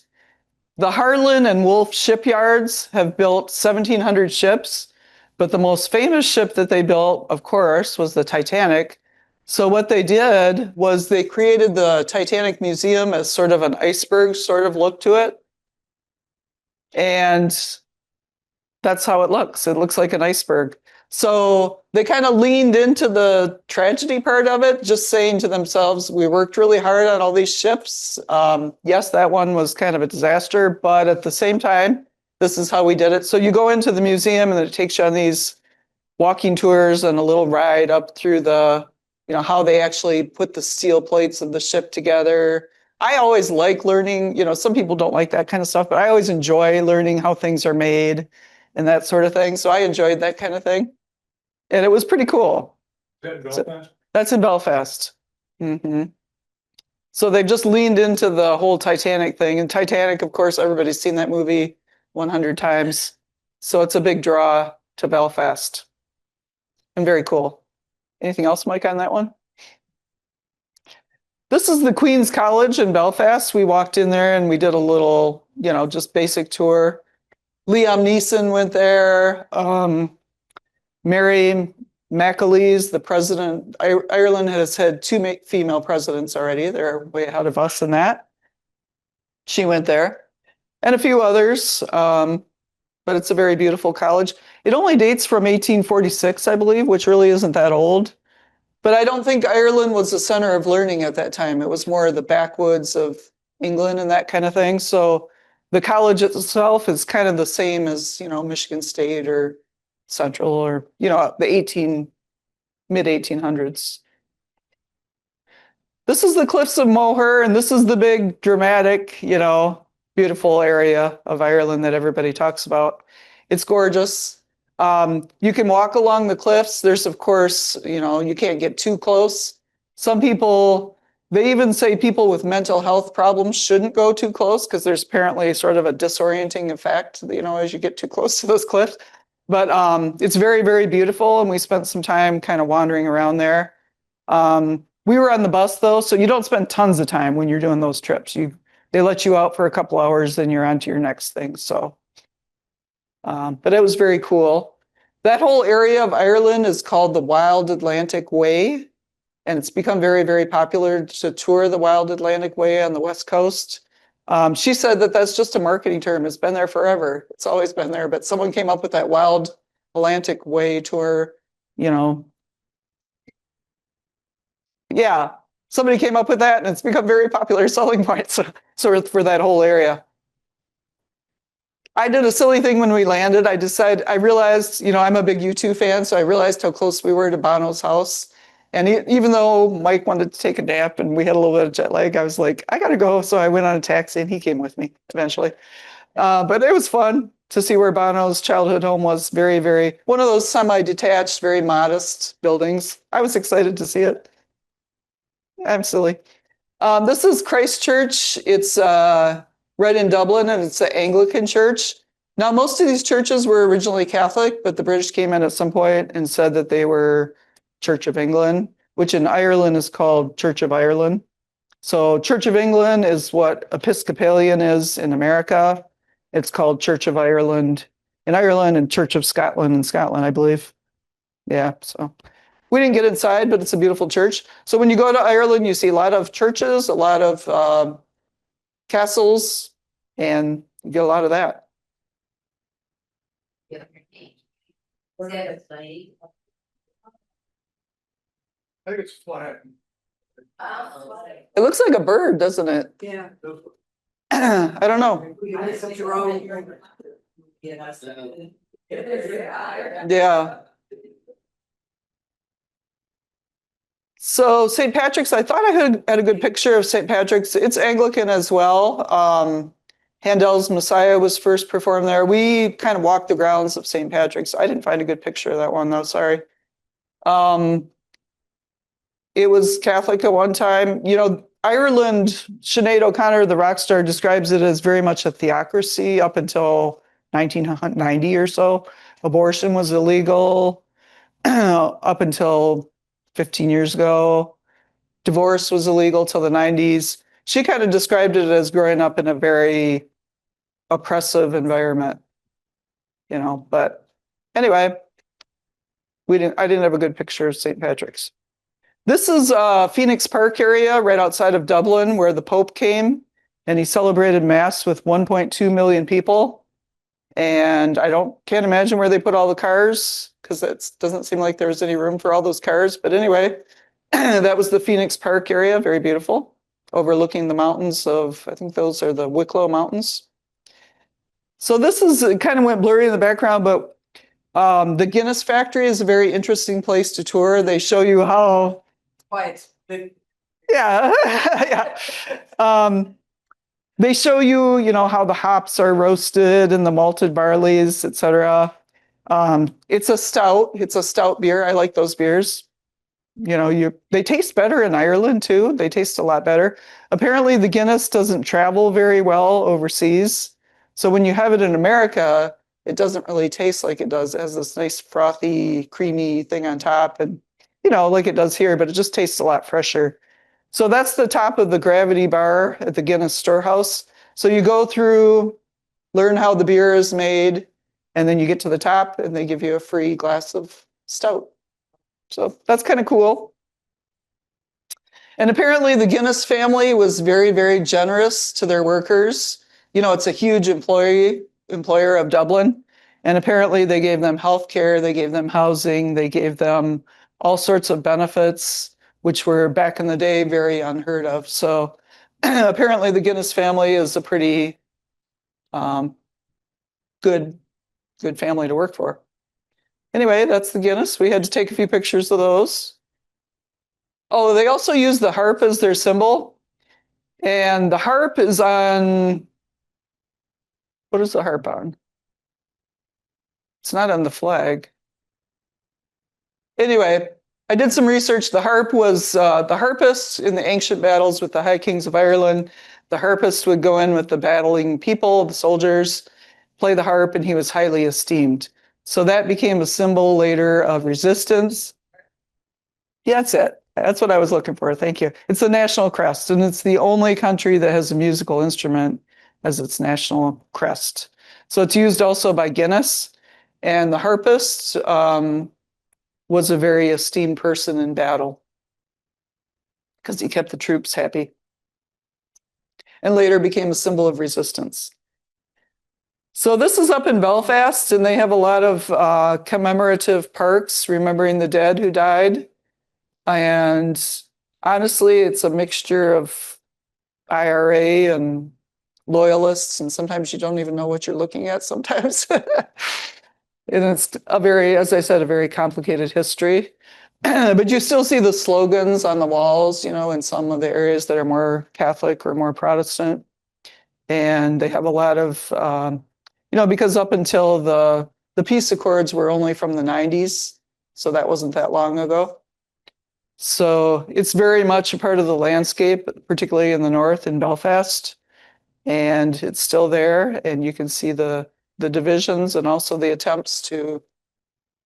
The Harlan and Wolff shipyards have built 1,700 ships, but the most famous ship that they built, of course, was the Titanic. So what they did was they created the Titanic Museum as sort of an iceberg sort of look to it. And that's how it looks. It looks like an iceberg. So they kind of leaned into the tragedy part of it, just saying to themselves, we worked really hard on all these ships. Yes, that one was kind of a disaster, but at the same time, this is how we did it. So you go into the museum and it takes you on these walking tours and a little ride up through how they actually put the steel plates of the ship together. I always like learning, some people don't like that kind of stuff, but I always enjoy learning how things are made and that sort of thing. So I enjoyed that kind of thing. And it was pretty cool. That's in Belfast. So they've just leaned into the whole Titanic thing. And Titanic, of course, everybody's seen that movie 100 times. So it's a big draw to Belfast. And very cool. Anything else, Mike, on that one? This is the Queen's College in Belfast. We walked in there and we did a little, just basic tour. Liam Neeson went there. Mary McAleese, the president. Ireland has had 2 female presidents already. They're way ahead of us in that. She went there. And a few others. But it's a very beautiful college. It only dates from 1846, I believe, which really isn't that old. But I don't think Ireland was the center of learning at that time. It was more the backwoods of England and that kind of thing. So the college itself is kind of the same as, Michigan State or Central or, the mid-1800s. This is the Cliffs of Moher, and this is the big dramatic, beautiful area of Ireland that everybody talks about. It's gorgeous. You can walk along the cliffs. There's, of course, you can't get too close. Some people, they even say people with mental health problems shouldn't go too close because there's apparently sort of a disorienting effect, as you get too close to those cliffs. But it's very, very beautiful, and we spent some time kind of wandering around there. We were on the bus, though, so you don't spend tons of time when you're doing those trips. They let you out for a couple hours, then you're on to your next thing. So, but it was very cool. That whole area of Ireland is called the Wild Atlantic Way, and it's become very, very popular to tour the Wild Atlantic Way on the West Coast. She said that that's just a marketing term. It's been there forever. It's always been there, but someone came up with that Wild Atlantic Way tour, Yeah, somebody came up with that, and it's become very popular selling point so for that whole area. I did a silly thing when we landed. I realized, I'm a big U2 fan, so I realized how close we were to Bono's house. And even though Mike wanted to take a nap and we had a little bit of jet lag, I was like, I gotta go. So I went on a taxi and he came with me eventually. But it was fun to see where Bono's childhood home was. Very, very, one of those semi-detached, very modest buildings. I was excited to see it. I'm silly. This is Christchurch. It's right in Dublin, and it's an Anglican church. Now, most of these churches were originally Catholic, but the British came in at some point and said that they were Church of England, which in Ireland is called Church of Ireland. So Church of England is what Episcopalian is in America. It's called Church of Ireland in Ireland and Church of Scotland in Scotland, I believe. Yeah, so we didn't get inside, but it's a beautiful church. So when you go to Ireland, you see a lot of churches, a lot of castles, and you get a lot of that. I think it's flat. It looks like a bird, doesn't it? Yeah. I don't know. Yeah. So St. Patrick's, I thought I had a good picture of St. Patrick's. It's Anglican as well. Handel's Messiah was first performed there. We kind of walked the grounds of St. Patrick's. I didn't find a good picture of that one though, sorry. It was Catholic at one time. You know, Ireland, Sinead O'Connor, the rock star, describes it as very much a theocracy up until 1990 or so. Abortion was illegal up until 15 years ago. Divorce was illegal till the 90s. She kind of described it as growing up in a very oppressive environment, you know, but anyway, I didn't have a good picture of St. Patrick's. This is Phoenix Park area right outside of Dublin where the Pope came and he celebrated Mass with 1.2 million people. And I can't imagine where they put all the cars because it doesn't seem like there was any room for all those cars. But anyway, that was the Phoenix Park area, very beautiful, overlooking the mountains of, I think those are the Wicklow Mountains. So this is, it kind of went blurry in the background, but the Guinness factory is a very interesting place to tour. They show you how. Quiet. Yeah, yeah. They show you, you know, how the hops are roasted and the malted barleys, etc. It's a stout beer. I like those beers. You know, they taste better in Ireland too. They taste a lot better. Apparently the Guinness doesn't travel very well overseas. So when you have it in America, it doesn't really taste like it does. It has this nice frothy, creamy thing on top and, you know, like it does here, but it just tastes a lot fresher. So that's the top of the gravity bar at the Guinness Storehouse. So you go through, learn how the beer is made, and then you get to the top and they give you a free glass of stout. So that's kind of cool. And apparently the Guinness family was very, very generous to their workers. You know, it's a huge employer of Dublin. And apparently they gave them health care, they gave them housing, they gave them all sorts of benefits, which were back in the day very unheard of. So apparently the Guinness family is a pretty good family to work for. Anyway, that's the Guinness. We had to take a few pictures of those. Oh, they also use the harp as their symbol. And the harp is on, what is the harp on? It's not on the flag. Anyway, I did some research. The harp was the harpist in the ancient battles with the High Kings of Ireland. The harpist would go in with the battling people, the soldiers, play the harp, and he was highly esteemed. So that became a symbol later of resistance. Yeah, that's it. That's what I was looking for. Thank you. It's the national crest, and it's the only country that has a musical instrument as its national crest. So it's used also by Guinness, and the harpist was a very esteemed person in battle because he kept the troops happy and later became a symbol of resistance. So this is up in Belfast, and they have a lot of commemorative parks remembering the dead who died. And honestly, it's a mixture of IRA and loyalists, and sometimes you don't even know what you're looking at sometimes. And it's a very, as I said, a very complicated history. But you still see the slogans on the walls, you know, in some of the areas that are more Catholic or more Protestant. And they have a lot of, you know, because up until the peace accords were only from the 90s, so that wasn't that long ago. So it's very much a part of the landscape, particularly in the north in Belfast. And it's still there, and you can see the divisions and also the attempts to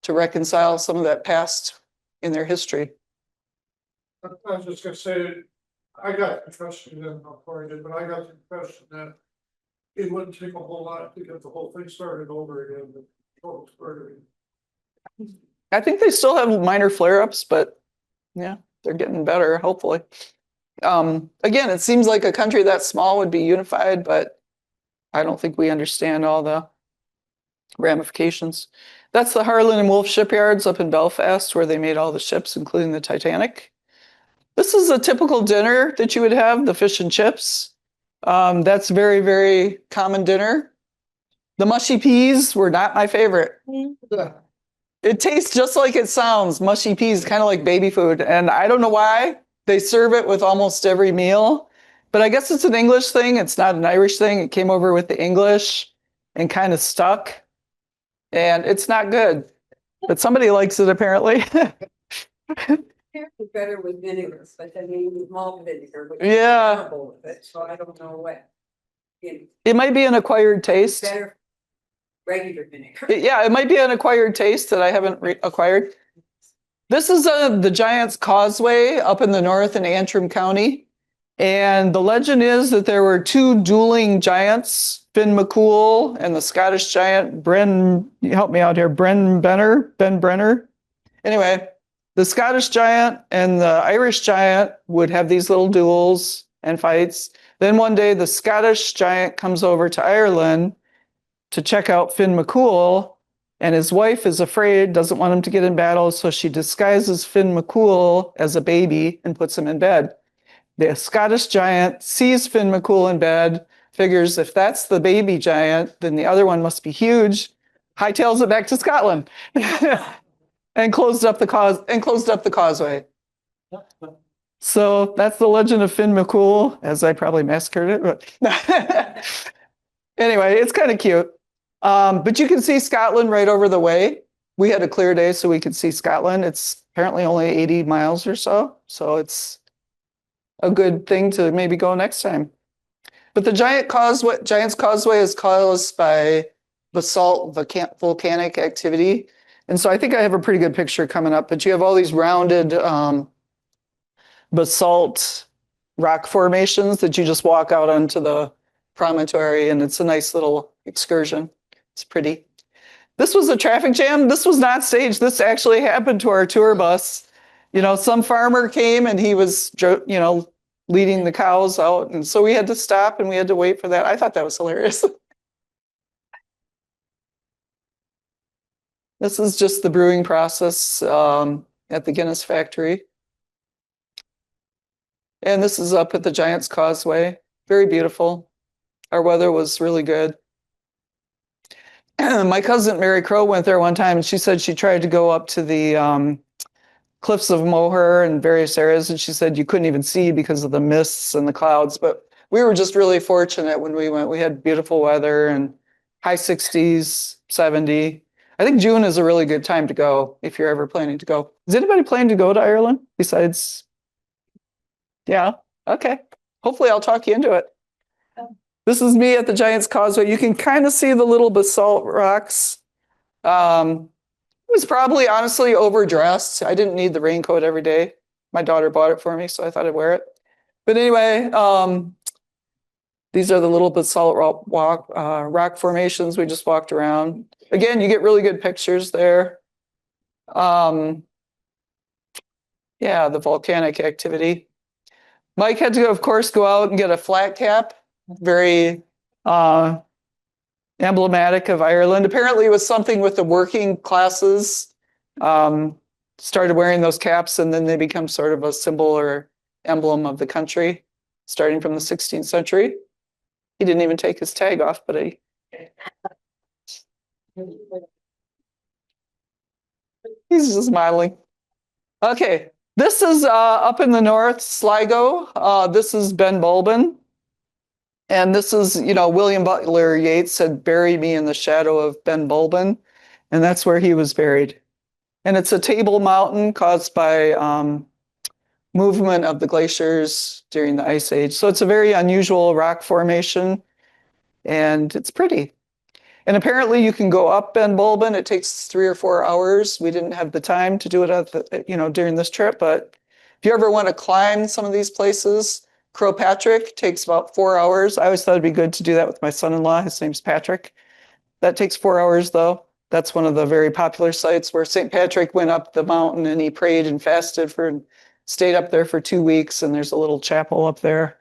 reconcile some of that past in their history. I was just gonna say, I got the impression, then I'll forward it, but I got the impression that it wouldn't take a whole lot to get the whole thing started over again. I think they still have minor flare-ups, but yeah, they're getting better, hopefully. Again, it seems like a country that small would be unified, but I don't think we understand all the ramifications. That's the Harland and Wolff shipyards up in Belfast where they made all the ships, including the Titanic. This is a typical dinner that you would have, the fish and chips. That's very, very common dinner. The mushy peas were not my favorite. It tastes just like it sounds, mushy peas, kind of like baby food. And I don't know why. They serve it with almost every meal. But I guess it's an English thing. It's not an Irish thing. It came over with the English and kind of stuck. And it's not good. But somebody likes it apparently. Apparently better with vinegar, but then you use malt vinegar, which is Yeah. terrible with it, so I don't know what. It might be an acquired taste. Better regular vinegar. Yeah, it might be an acquired taste that I haven't acquired. This is the Giant's Causeway up in the north in Antrim County. And the legend is that there were two dueling giants, Finn McCool and the Scottish giant help me out here, Ben Brenner. Anyway, the Scottish giant and the Irish giant would have these little duels and fights. Then one day the Scottish giant comes over to Ireland to check out Finn McCool, and his wife is afraid, doesn't want him to get in battle, so she disguises Finn McCool as a baby and puts him in bed. The Scottish giant sees Finn McCool in bed, figures if that's the baby giant, then the other one must be huge, hightails it back to Scotland, and closed up the causeway. So that's the legend of Finn McCool, as I probably massacred it. But anyway, it's kind of cute. But you can see Scotland right over the way. We had a clear day, so we could see Scotland. It's apparently only 80 miles or so. So it's a good thing to maybe go next time. But the Giant's Causeway is caused by basalt volcanic activity. And so I think I have a pretty good picture coming up, but you have all these rounded basalt rock formations that you just walk out onto the promontory, and it's a nice little excursion. It's pretty. This was a traffic jam. This was not staged. This actually happened to our tour bus. You know, some farmer came and he was, you know, leading the cows out. And so we had to stop and we had to wait for that. I thought that was hilarious. This is just the brewing process at the Guinness factory. And this is up at the Giant's Causeway. Very beautiful. Our weather was really good. My cousin Mary Crow went there one time and she said she tried to go up to the cliffs of Moher and various areas, and she said you couldn't even see because of the mists and the clouds. But we were just really fortunate when we went. We had beautiful weather and high 60s, 70. I think June is a really good time to go if you're ever planning to go. Is anybody planning to go to Ireland besides? Yeah, okay. Hopefully I'll talk you into it. This is me at the Giant's Causeway. You can kind of see the little basalt rocks. It was probably honestly overdressed. I didn't need the raincoat every day. My daughter bought it for me, so I thought I'd wear it. But anyway, these are the little basalt rock formations we just walked around. Again, you get really good pictures there. Yeah, the volcanic activity. Mike had to, of course, go out and get a flat cap. Very emblematic of Ireland. Apparently it was something with the working classes started wearing those caps, and then they become sort of a symbol or emblem of the country, starting from the 16th century. He didn't even take his tag off, but he's just smiling. Okay, this is up in the north, Sligo. This is Ben Bulben. And this is, you know, William Butler Yeats said, "Bury me in the shadow of Ben Bulben." And that's where he was buried. And it's a table mountain caused by movement of the glaciers during the Ice Age. So it's a very unusual rock formation, and it's pretty. And apparently you can go up Ben Bulben. It takes 3 or 4 hours. We didn't have the time to do it at the, you know, during this trip, but if you ever want to climb some of these places, Croagh Patrick takes about 4 hours. I always thought it'd be good to do that with my son-in-law. His name's Patrick. That takes 4 hours though. That's one of the very popular sites where St. Patrick went up the mountain and he prayed and fasted and stayed up there for 2 weeks. And there's a little chapel up there.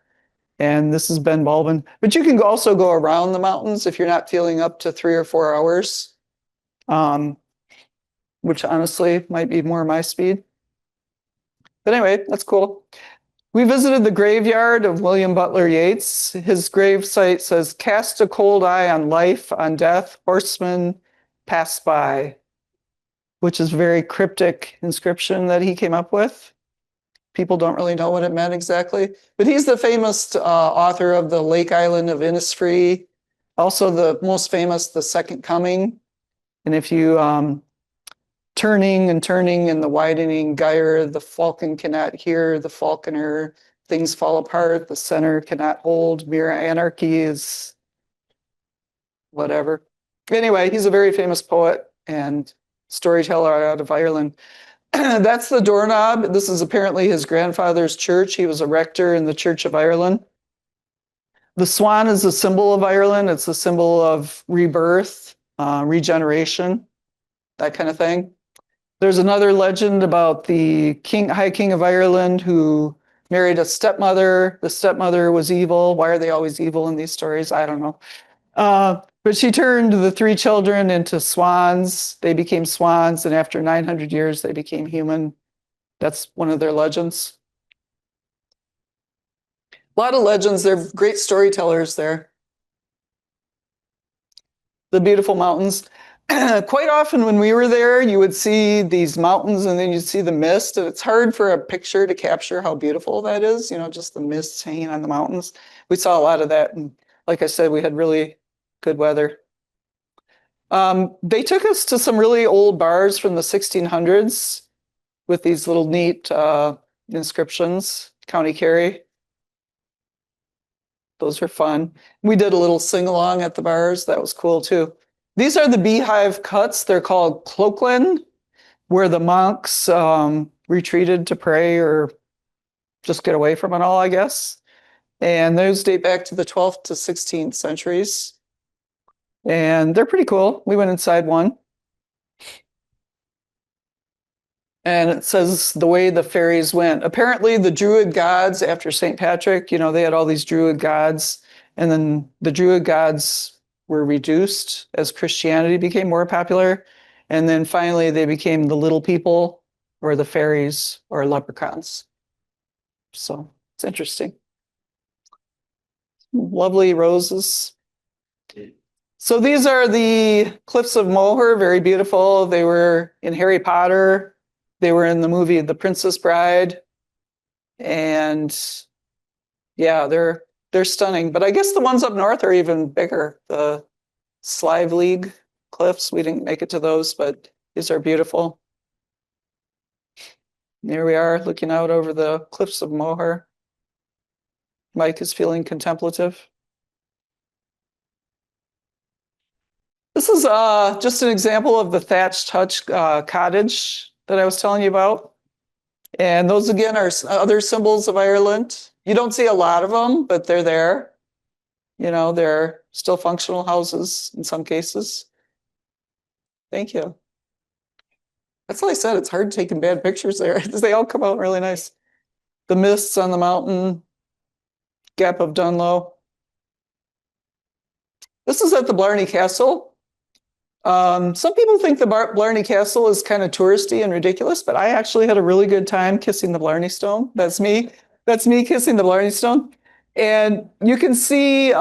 And this is Ben Bulben. But you can also go around the mountains if you're not feeling up to 3 or 4 hours, which honestly might be more my speed. But anyway, that's cool. We visited the graveyard of William Butler Yeats. His grave site says, "Cast a cold eye on life, on death, horsemen pass by," which is a very cryptic inscription that he came up with. people don't really know what it meant exactly. But he's the famous author of the Lake Island of Innisfree, also the most famous, The Second Coming. And if you turning and turning in the widening gyre, the falcon cannot hear the falconer, things fall apart, the center cannot hold, mere anarchy is whatever. Anyway, he's a very famous poet and storyteller out of Ireland. That's the doorknob. This is apparently his grandfather's church. He was a rector in the Church of Ireland. The swan is a symbol of Ireland. It's a symbol of rebirth, regeneration, that kind of thing. There's another legend about the High King of Ireland who married a stepmother. The stepmother was evil. Why are they always evil in these stories? I don't know. But she turned the 3 children into swans. They became swans, and after 900 years, they became human. That's one of their legends. A lot of legends. They're great storytellers there. The beautiful mountains. Quite often when we were there, you would see these mountains and then you'd see the mist. And it's hard for a picture to capture how beautiful that is, you know, just the mist hanging on the mountains. We saw a lot of that. And like I said, we had really good weather. They took us to some really old bars from the 1600s with these little neat inscriptions, County Kerry. Those are fun. We did a little sing-along at the bars. That was cool too. These are the beehive cuts. They're called cloakland, where the monks retreated to pray or just get away from it all, I guess. And those date back to the 12th to 16th centuries. And they're pretty cool. We went inside one. And it says the way the fairies went. Apparently the Druid gods after St. Patrick, you know, they had all these Druid gods. And then the Druid gods were reduced as Christianity became more popular. And then finally they became the little people or the fairies or leprechauns. So it's interesting. Lovely roses. So these are the Cliffs of Moher, very beautiful. They were in Harry Potter. They were in the movie The Princess Bride. And yeah, they're stunning. But I guess the ones up north are even bigger. The Slive League cliffs, we didn't make it to those, but these are beautiful. Here we are looking out over the Cliffs of Moher. Mike is feeling contemplative. This is just an example of the thatched hutch cottage that I was telling you about. And those again are other symbols of Ireland. You don't see a lot of them, but they're there. You know, they're still functional houses in some cases. Thank you. That's what I said. It's hard taking bad pictures there. They all come out really nice. The mists on the mountain, Gap of Dunlow. This is at the Blarney Castle. Some people think the Blarney Castle is kind of touristy and ridiculous, but I actually had a really good time kissing the Blarney Stone. That's me. That's me kissing the Blarney Stone. And you can see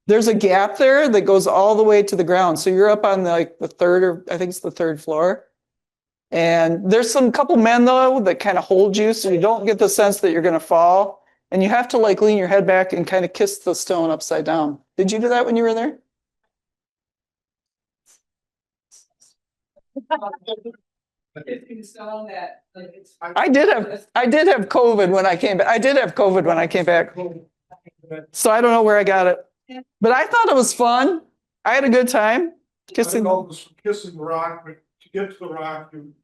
there's a gap there that goes all the way to the ground. So you're up on like the third, or I think it's the third floor. And there's some couple men though that kind of hold you, so you don't get the sense that you're going to fall. And you have to like lean your head back and kind of kiss the stone upside down. Did you do that when you were there? I did have COVID when I came back. I did have COVID when I came back. So I don't know where I got it. But I thought it was fun. I had a good time kissing. Kissing the rock, but to get to the rock, you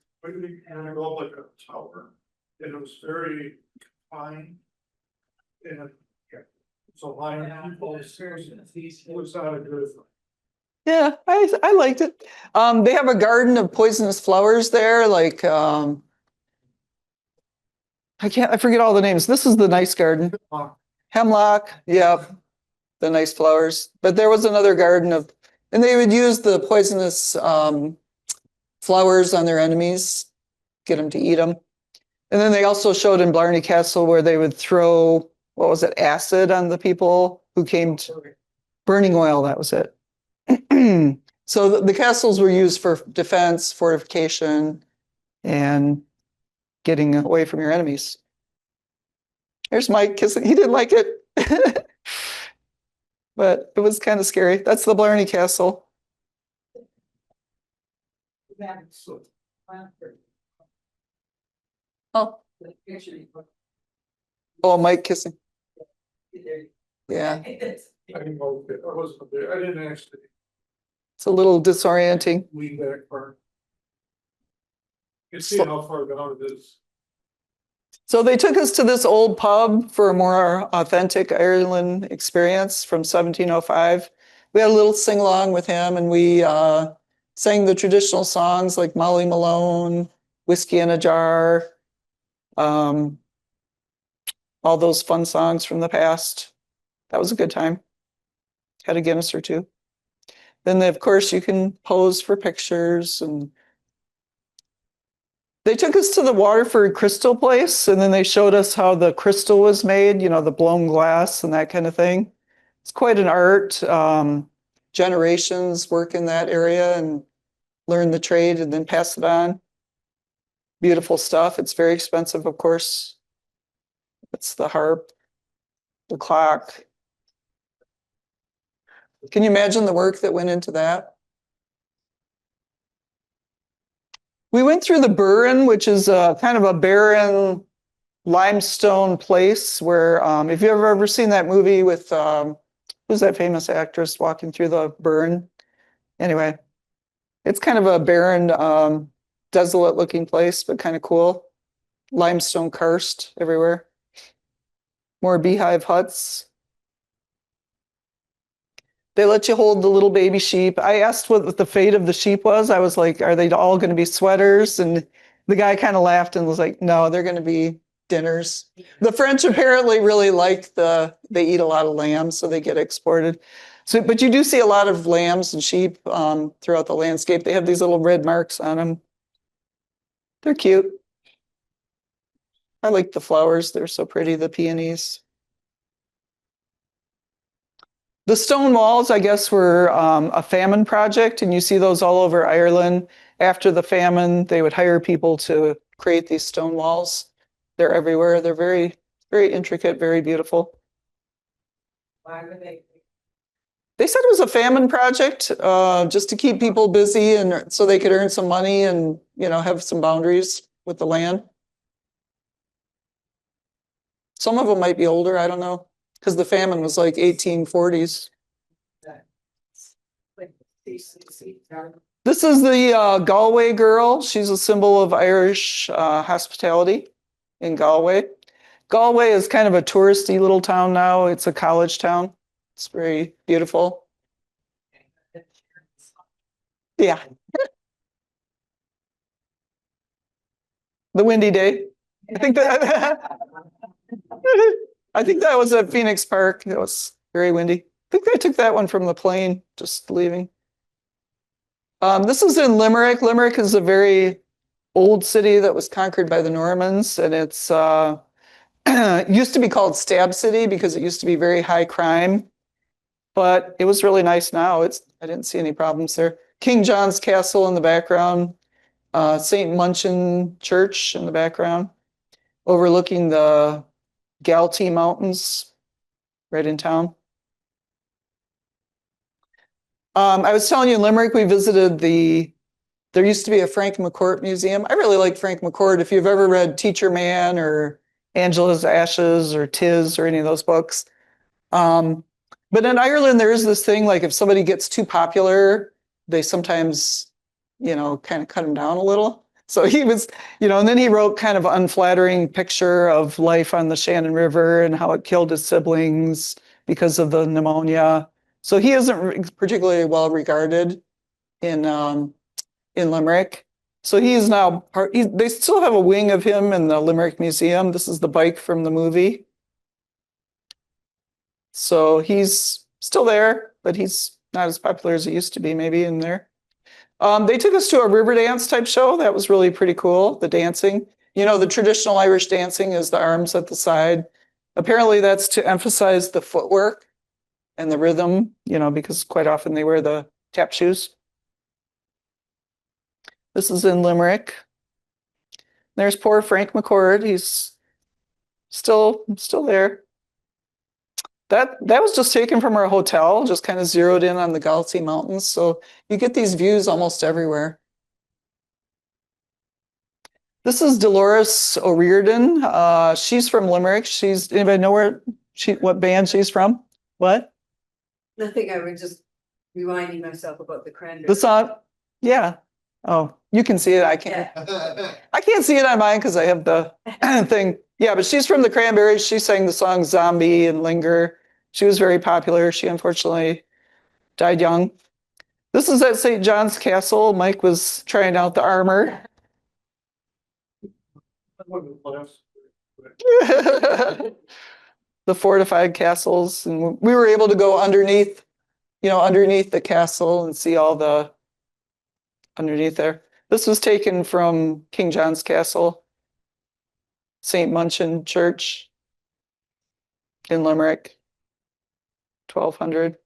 go up like a tower. And it was very fine. And it's a line of people. It was not a good thing. Yeah, I liked it. They have a garden of poisonous flowers there, like I forget all the names. This is the nice garden. Hemlock, yep, the nice flowers. But there was another garden of, and they would use the poisonous flowers on their enemies, get them to eat them. And then they also showed in Blarney Castle where they would throw, what was it, acid on the people who came to, burning oil, that was it. So the castles were used for defense, fortification, and getting away from your enemies. There's Mike kissing. He didn't like it. But it was kind of scary. That's the Blarney Castle. So, Oh, oh, Mike kissing. Yeah, I didn't know, I wasn't there, I didn't actually it's a little disorienting. leave that far. You see how far down it is. So they took us to this old pub for a more authentic Ireland experience from 1705. We had a little sing along with him, and we sang the traditional songs like Molly Malone, Whiskey in a Jar, all those fun songs from the past. That was a good time. Had a Guinness or two. Then, of course, you can pose for pictures, and they took us to the Waterford Crystal Place, and then they showed us how the crystal was made, you know, the blown glass and that kind of thing. It's quite an art. Generations work in that area and learn the trade and then pass it on. Beautiful stuff. It's very expensive, of course. It's the harp, the clock. Can you imagine the work that went into that? We went through the Burren, which is kind of a barren limestone place where, if you've ever seen that movie with, who's that famous actress walking through the Burren? Anyway, it's kind of a barren, desolate looking place, but kind of cool. Limestone karst everywhere. More beehive huts. They let you hold the little baby sheep. I asked what the fate of the sheep was. I was like, are they all going to be sweaters? And the guy kind of laughed and was like, no, they're going to be dinners. The French apparently really like they eat a lot of lamb, so they get exported. So, but you do see a lot of lambs and sheep throughout the landscape. They have these little red marks on them. They're cute. I like the flowers. They're so pretty, the peonies. The stone walls, I guess, were a famine project, and you see those all over Ireland. After the famine, they would hire people to create these stone walls. They're everywhere. They're very, very intricate, very beautiful. Why were they? They said it was a famine project, just to keep people busy and so they could earn some money and, you know, have some boundaries with the land. Some of them might be older, I don't know, because the famine was like 1840s. This is the Galway girl. She's a symbol of Irish hospitality in Galway. Galway is kind of a touristy little town now. It's a college town. It's very beautiful. Yeah. The windy day. I think that I think that was at Phoenix Park. It was very windy. I think I took that one from the plane, just leaving. This is in Limerick. Limerick is a very old city that was conquered by the Normans, and it's used to be called Stab City because it used to be very high crime, but it was really nice now. I didn't see any problems there. King John's Castle in the background, St. Munchin Church in the background, overlooking the Galtee Mountains right in town. I was telling you in Limerick, we visited there used to be a Frank McCourt museum. I really like Frank McCourt. If you've ever read Teacher Man or Angela's Ashes or Tiz or any of those books. But in Ireland, there is this thing, like if somebody gets too popular, they sometimes, you know, kind of cut him down a little. So he was, you know, and then he wrote kind of unflattering picture of life on the Shannon River and how it killed his siblings because of the pneumonia. So he isn't particularly well regarded in Limerick. So he is now they still have a wing of him in the Limerick Museum. This is the bike from the movie. So he's still there, but he's not as popular as he used to be maybe in there. They took us to a river dance type show. That was really pretty cool, the dancing. You know, the traditional Irish dancing is the arms at the side. Apparently that's to emphasize the footwork and the rhythm, you know, because quite often they wear the tap shoes. This is in Limerick. There's poor Frank McCord. He's still there. That was just taken from our hotel, just kind of zeroed in on the Galaxy Mountains. So you get these views almost everywhere. This is Dolores O'Riordan. She's from Limerick. Anybody know what band she's from? What? Nothing, I was just reminding myself about the cranberry. The song? Yeah. Oh, you can see it. I can't. Yeah. I can't see it on mine because I have the thing. Yeah, but she's from the Cranberries. She sang the songs Zombie and Linger. She was very popular. She unfortunately died young. This is at St. John's Castle. Mike was trying out the armor. That wasn't the last. The fortified castles. And we were able to go underneath the castle and see all the underneath there. This was taken from King John's Castle, St. Munchin Church in Limerick, 1200.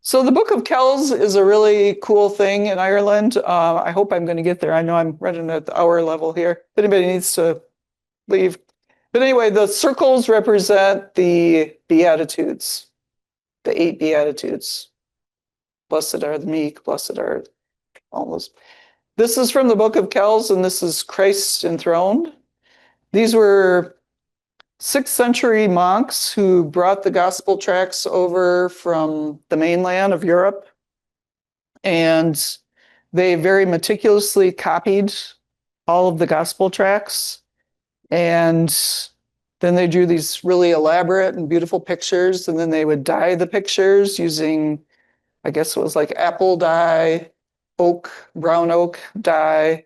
So the Book of Kells is a really cool thing in Ireland. I hope I'm going to get there. I know I'm running at the hour level here. If anybody needs to leave. But anyway, the circles represent the Beatitudes, the 8 Beatitudes. Blessed are the meek, blessed are all those. This is from the Book of Kells, and this is Christ enthroned. These were 6th century monks who brought the gospel tracts over from the mainland of Europe. And they very meticulously copied all of the gospel tracts. And then they drew these really elaborate and beautiful pictures. And then they would dye the pictures using, I guess it was like apple dye, brown oak dye.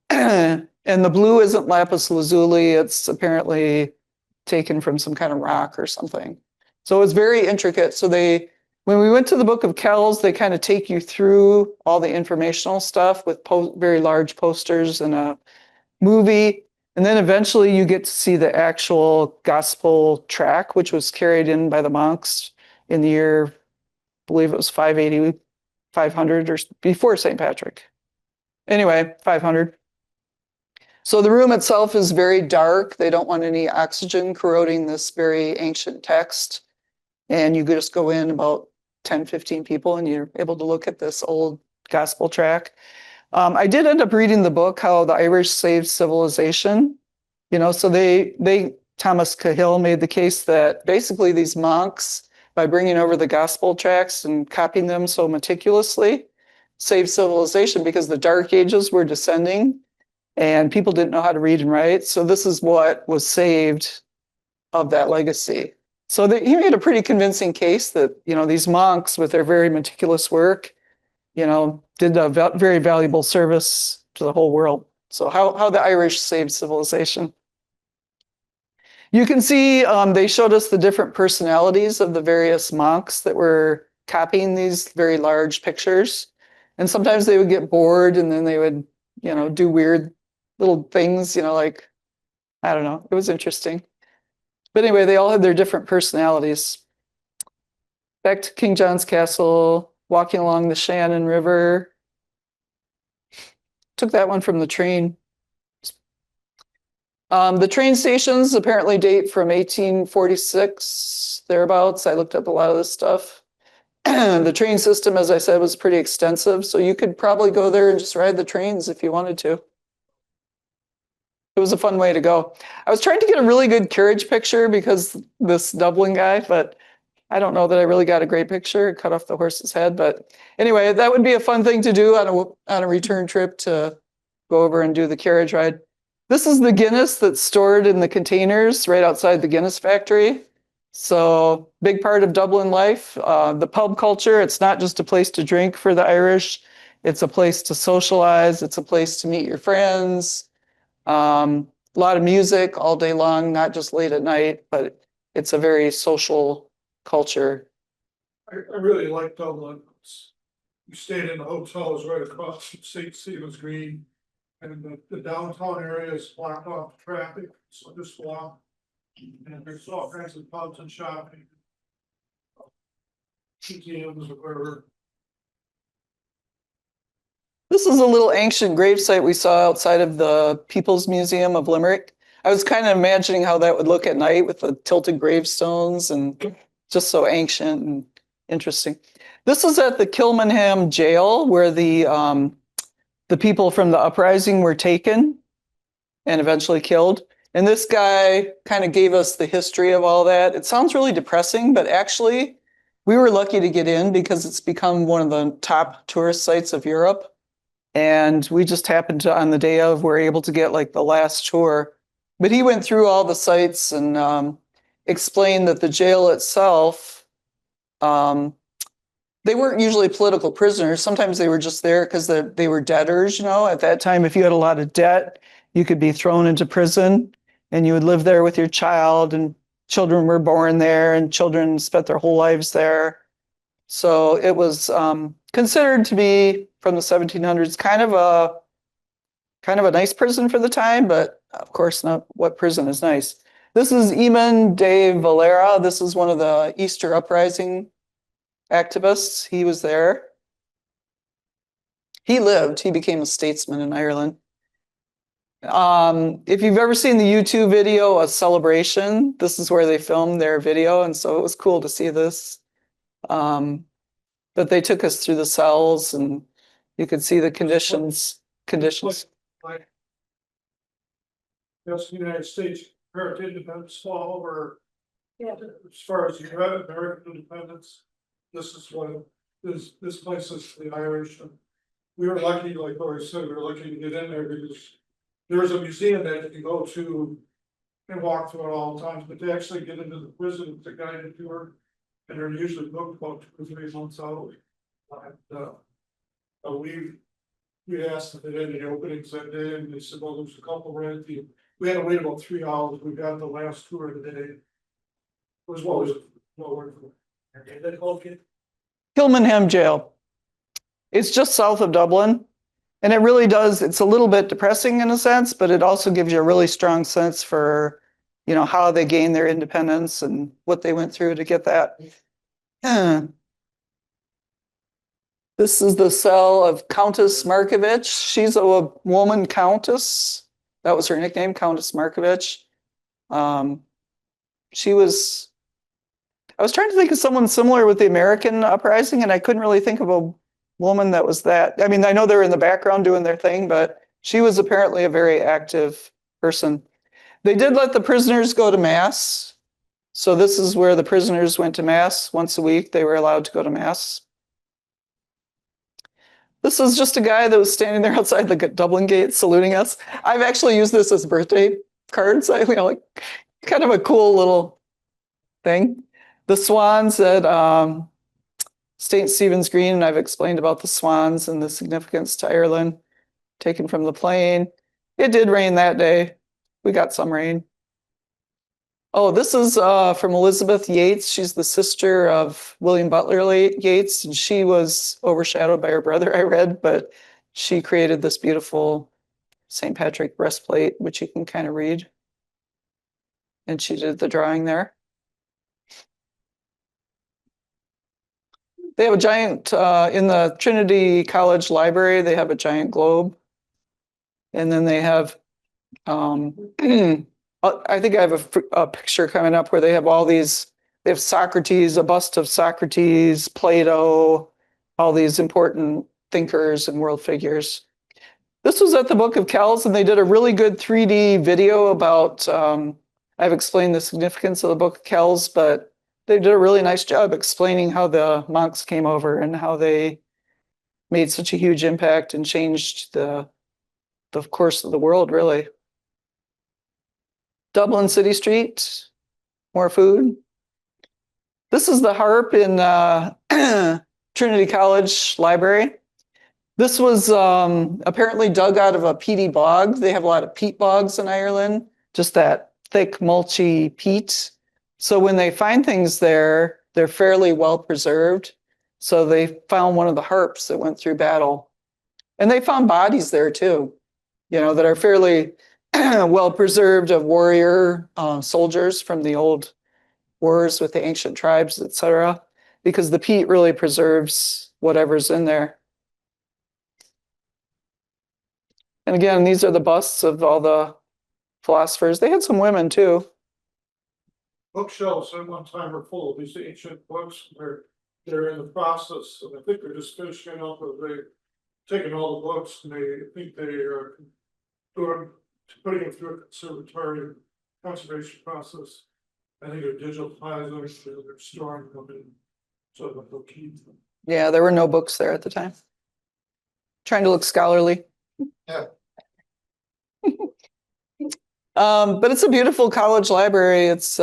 And the blue isn't lapis lazuli. It's apparently taken from some kind of rock or something. So it's very intricate. So when we went to the Book of Kells, they kind of take you through all the informational stuff with very large posters and a movie. And then eventually you get to see the actual gospel track, which was carried in by the monks in the year, I believe it was 580, 500 or before St. Patrick. Anyway, 500. So the room itself is very dark. They don't want any oxygen corroding this very ancient text. And you just go in about 10, 15 people and you're able to look at this old gospel track. I did end up reading the book, How the Irish Saved Civilization. So Thomas Cahill made the case that basically these monks, by bringing over the gospel tracts and copying them so meticulously, saved civilization because the Dark Ages were descending and people didn't know how to read and write. So this is what was saved of that legacy. So he made a pretty convincing case that, these monks with their very meticulous work, did a very valuable service to the whole world. So how the Irish saved civilization. You can see they showed us the different personalities of the various monks that were copying these very large pictures. And sometimes they would get bored and then they would, do weird little things, like, I don't know, it was interesting. But anyway, they all had their different personalities. Back to King John's Castle, walking along the Shannon River. Took that one from the train. The train stations apparently date from 1846, thereabouts. I looked up a lot of this stuff. The train system, as I said, was pretty extensive, so you could probably go there and just ride the trains if you wanted to. It was a fun way to go. I was trying to get a really good carriage picture because this Dublin guy, but I don't know that I really got a great picture. It cut off the horse's head, but anyway, that would be a fun thing to do on a return trip, to go over and do the carriage ride. This is the Guinness that's stored in the containers right outside the Guinness factory. So big part of Dublin life. The pub culture, it's not just a place to drink for the Irish. It's a place to socialize. It's a place to meet your friends. A lot of music all day long, not just late at night, but it's a very social culture. I really like Dublin. We stayed in the hotels right across from St. Stephen's Green. And the downtown area is blocked off traffic, so just walk. And there's all kinds of pubs and shopping. Museums or whatever. This is a little ancient gravesite we saw outside of the People's Museum of Limerick. I was kind of imagining how that would look at night with the tilted gravestones and just so ancient and interesting. This is at the Kilmainham jail where the people from the uprising were taken and eventually killed. And this guy kind of gave us the history of all that. It sounds really depressing, but actually we were lucky to get in because it's become one of the top tourist sites of Europe. And we just happened to, on the day of, were able to get like the last tour. But he went through all the sites and explained that the jail itself, they weren't usually political prisoners. Sometimes they were just there because they were debtors, you know. At that time, if you had a lot of debt, you could be thrown into prison and you would live there with your child, and children were born there and children spent their whole lives there. So it was considered to be, from the 1700s, kind of a nice prison for the time, but of course not what prison is nice. This is Eamon de Valera. This is one of the Easter Uprising activists. He was there. He lived. He became a statesman in Ireland. If you've ever seen the YouTube video, A Celebration, this is where they filmed their video, and so it was cool to see this. But they took us through the cells, and you could see the conditions. Like, that's the United States compared to independence law over. Yeah. As far as the American independence, this is what this place is the Irish. And we were lucky, like Lori said, we were lucky to get in there because there's a museum that you can go to and walk through it all the times, but to actually get into the prison with the guided tour, and they're usually booked about 2 or 3 months out. We asked if they had any openings that day, and they said, well, there's a couple right at the. We had to wait about 3 hours. We got the last tour of the day. It was what was it? What word for it? Okay, they called it. Kilmainham Jail. It's just south of Dublin. And it really does, it's a little bit depressing in a sense, but it also gives you a really strong sense for, you know, how they gained their independence and what they went through to get that. This is the cell of Countess Markovich. She's a woman countess. That was her nickname, Countess Markovich. I was trying to think of someone similar with the American uprising, and I couldn't really think of a woman that was that. I mean, I know they're in the background doing their thing, but she was apparently a very active person. They did let the prisoners go to mass. So this is where the prisoners went to mass once a week. They were allowed to go to mass. This is just a guy that was standing there outside the Dublin gate saluting us. I've actually used this as birthday cards. I like kind of a cool little thing. The swans at St. Stephen's Green, and I've explained about the swans and the significance to Ireland, taken from the plane. It did rain that day. We got some rain. Oh, this is from Elizabeth Yates. She's the sister of William Butler Yeats, and she was overshadowed by her brother, I read, but she created this beautiful St. Patrick breastplate, which you can kind of read. And she did the drawing there. They have a giant, in the Trinity College library, they have a giant globe. And then they have, I think I have a picture coming up where they have all these, they have Socrates, a bust of Socrates, Plato, all these important thinkers and world figures. This was at the Book of Kells, and they did a really good 3D video about, I've explained the significance of the Book of Kells, but they did a really nice job explaining how the monks came over and how they made such a huge impact and changed the course of the world, really. Dublin City Street, more food. This is the harp in Trinity College Library. This was apparently dug out of a peaty bog. They have a lot of peat bogs in Ireland, just that thick, mulchy peat. So when they find things there, they're fairly well preserved. So they found one of the harps that went through battle. And they found bodies there too, you know, that are fairly well preserved of warrior soldiers from the old wars with the ancient tribes, etc., because the peat really preserves whatever's in there. And again, these are the busts of all the philosophers. They had some women too. Bookshelves at one time were full of these ancient books, they're in the process, and I think they're just finishing up with taking all the books, and I think they are putting them through a conservatory conservation process. I think they're digitalizing, they're storing them in, so that they'll keep them. Yeah, there were no books there at the time. Trying to look scholarly. Yeah. But it's a beautiful college library. It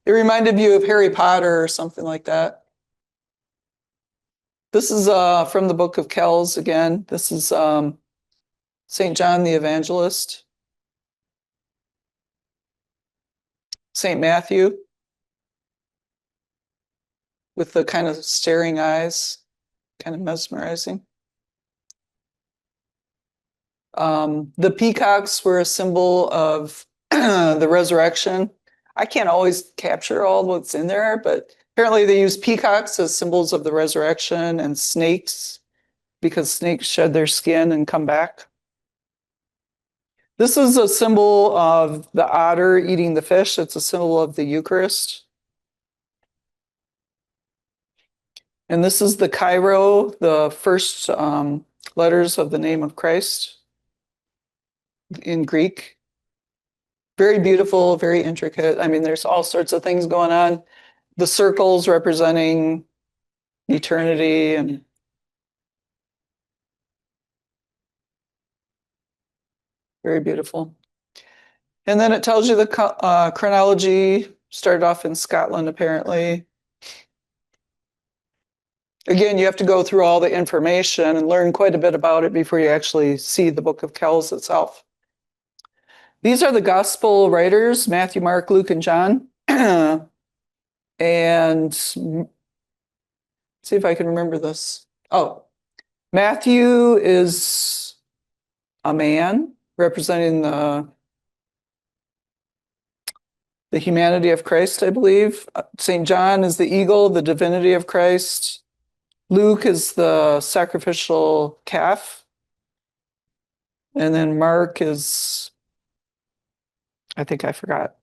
reminded you of Harry Potter or something like that. This is from the Book of Kells again. This is St. John the Evangelist. St. Matthew with the kind of staring eyes, kind of mesmerizing. The peacocks were a symbol of the resurrection. I can't always capture all what's in there, but apparently they use peacocks as symbols of the resurrection and snakes because snakes shed their skin and come back. This is a symbol of the otter eating the fish. It's a symbol of the Eucharist. And this is the Cairo, the first letters of the name of Christ in Greek. Very beautiful, very intricate. I mean, there's all sorts of things going on. The circles representing eternity and very beautiful. And then it tells you the chronology started off in Scotland, apparently. Again, you have to go through all the information and learn quite a bit about it before you actually see the Book of Kells itself. These are the gospel writers, Matthew, Mark, Luke, and John. And see if I can remember this. Oh, Matthew is a man representing the humanity of Christ, I believe. St. John is the eagle, the divinity of Christ. Luke is the sacrificial calf. And then Mark is, I think I forgot.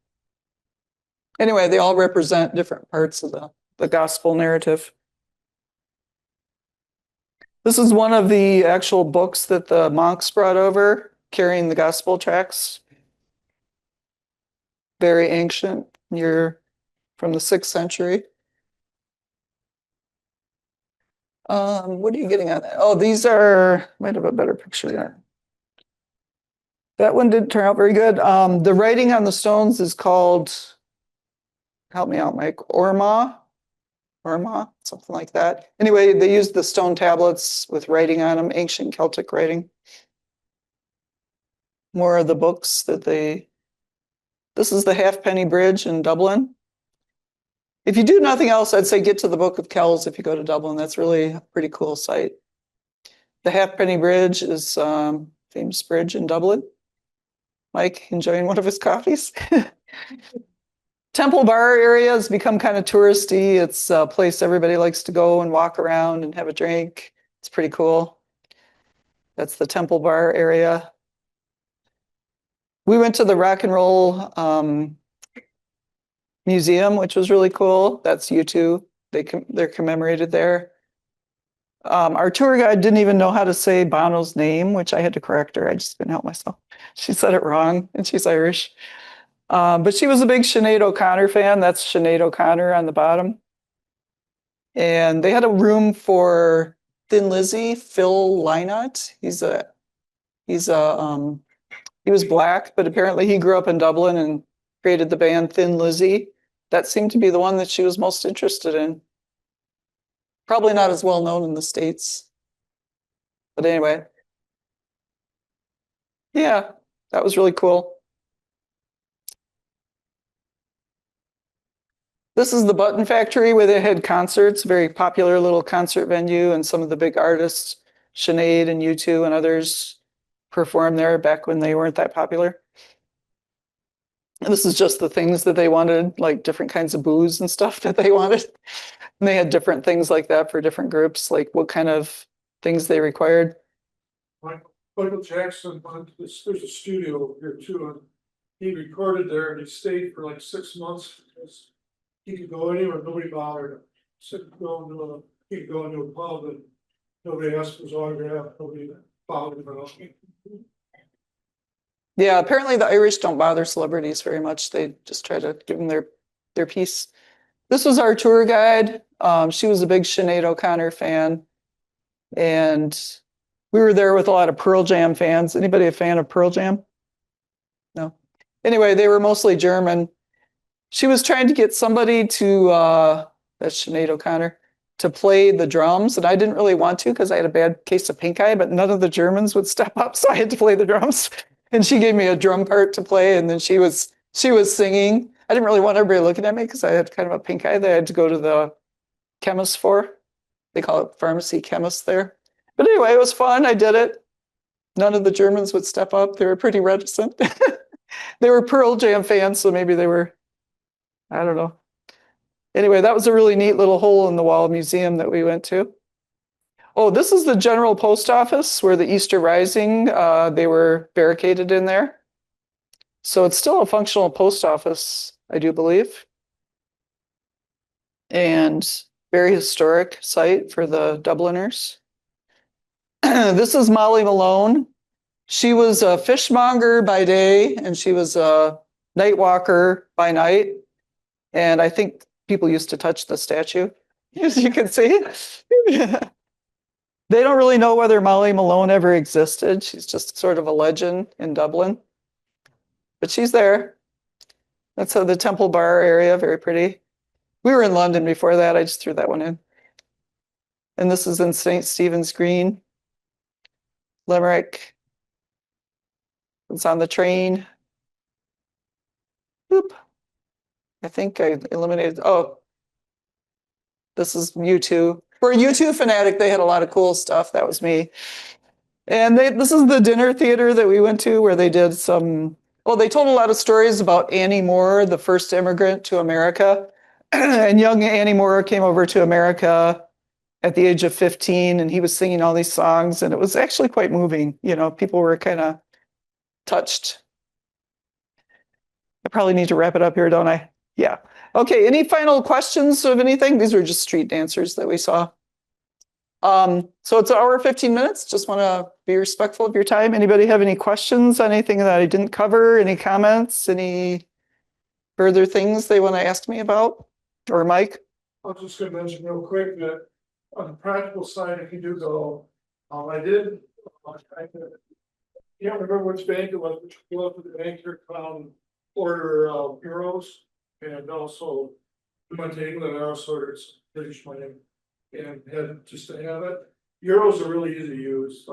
Anyway, they all represent different parts of the gospel narrative. This is one of the actual books that the monks brought over, carrying the gospel tracts. Very ancient. You're from the 6th century. What are you getting at? Oh, these are, might have a better picture there. That one didn't turn out very good. The writing on the stones is called, help me out, Mike, Orma, something like that. Anyway, they used the stone tablets with writing on them, ancient Celtic writing. More of the books that this is the Halfpenny Bridge in Dublin. If you do nothing else, I'd say get to the Book of Kells if you go to Dublin. That's really a pretty cool site. The Halfpenny Bridge is a famous bridge in Dublin. Mike enjoying one of his coffees. Temple Bar area has become kind of touristy. It's a place everybody likes to go and walk around and have a drink. It's pretty cool. That's the Temple Bar area. We went to the Rock and Roll Museum, which was really cool. That's U2. They're commemorated there. Our tour guide didn't even know how to say Bono's name, which I had to correct her. I just couldn't help myself. She said it wrong, and she's Irish. But she was a big Sinead O'Connor fan. That's Sinead O'Connor on the bottom. And they had a room for Thin Lizzy, Phil Lynott. He was black, but apparently he grew up in Dublin and created the band Thin Lizzy. That seemed to be the one that she was most interested in. Probably not as well known in the States. But anyway. Yeah, that was really cool. This is the Button Factory where they had concerts, very popular little concert venue, and some of the big artists, Sinead and U2 and others, performed there back when they weren't that popular. And this is just the things that they wanted, like different kinds of booze and stuff that they wanted. And they had different things like that for different groups, like what kind of things they required. Michael, Michael Jackson, there's a studio here too, and he recorded there and he stayed for like 6 months. Because he could go anywhere, nobody bothered him. He could go into a pub and nobody asked for his autograph, nobody bothered him at all. Yeah, apparently the Irish don't bother celebrities very much. They just try to give them their piece. This was our tour guide. She was a big Sinead O'Connor fan. And we were there with a lot of Pearl Jam fans. Anybody a fan of Pearl Jam? No. Anyway, they were mostly German. She was trying to get somebody to, that's Sinead O'Connor, to play the drums. And I didn't really want to because I had a bad case of pink eye, but none of the Germans would step up. So I had to play the drums. And she gave me a drum part to play. And then she was singing. I didn't really want everybody looking at me because I had kind of a pink eye that I had to go to the chemist for. They call it pharmacy chemist there. But anyway, it was fun. I did it. None of the Germans would step up. They were pretty reticent. They were Pearl Jam fans, so maybe they were, I don't know. Anyway, that was a really neat little hole in the wall museum that we went to. Oh, this is the General Post Office where the Easter Rising, they were barricaded in there. So it's still a functional post office, I do believe. And very historic site for the Dubliners. This is Molly Malone. She was a fishmonger by day and she was a night walker by night. And I think people used to touch the statue, as you can see. They don't really know whether Molly Malone ever existed. She's just sort of a legend in Dublin. But she's there. That's the Temple Bar area, very pretty. We were in London before that. I just threw that one in. And this is in St. Stephen's Green. Limerick. It's on the train. Oop. I think I eliminated, oh. This is U2. For a U2 fanatic, they had a lot of cool stuff. That was me. And this is the dinner theater that we went to where they did some, well, they told a lot of stories about Annie Moore, the first immigrant to America. And young Annie Moore came over to America at the age of 15, and he was singing all these songs, and it was actually quite moving. You know, people were kind of touched. I probably need to wrap it up here, don't I? Yeah. Okay, any final questions of anything? These were just street dancers that we saw. So it's an hour, 15 minutes. Just want to be respectful of your time. Anybody have any questions on anything that I didn't cover? Any comments? Any further things they want to ask me about? Or Mike? I was just gonna mention real quick that on the practical side, if you do go, I did. I can't remember which bank it was, which go up to the bank here, order euros, and also went to England. I also ordered some British money and had just to have it. Euros are really easy to use.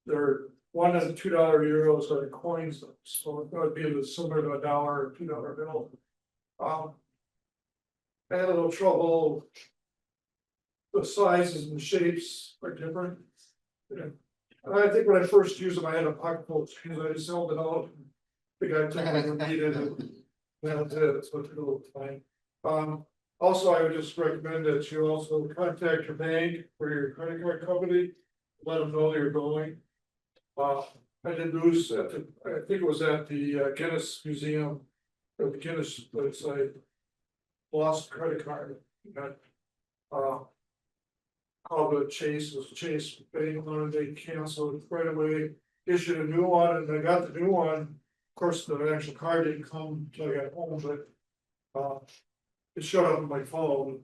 They're $1 and $2 euros are coins, so it's going to be similar to a $1 or $2 bill. I had a little trouble. The sizes and shapes are different. And I think when I first used them, I had a pocket full of change. I just held it out. The guy took me and needed it. That's it. So it's a little fine. Also, I would just recommend that you also contact your bank or your credit card company. Let them know you're going. I did lose at the, I think it was at the Guinness Museum or the Guinness website. Lost credit card. Called the Chase Bank loan, they canceled it right away, issued a new one, and I got the new one. Of course, the actual card didn't come until I got home, but it showed up on my phone.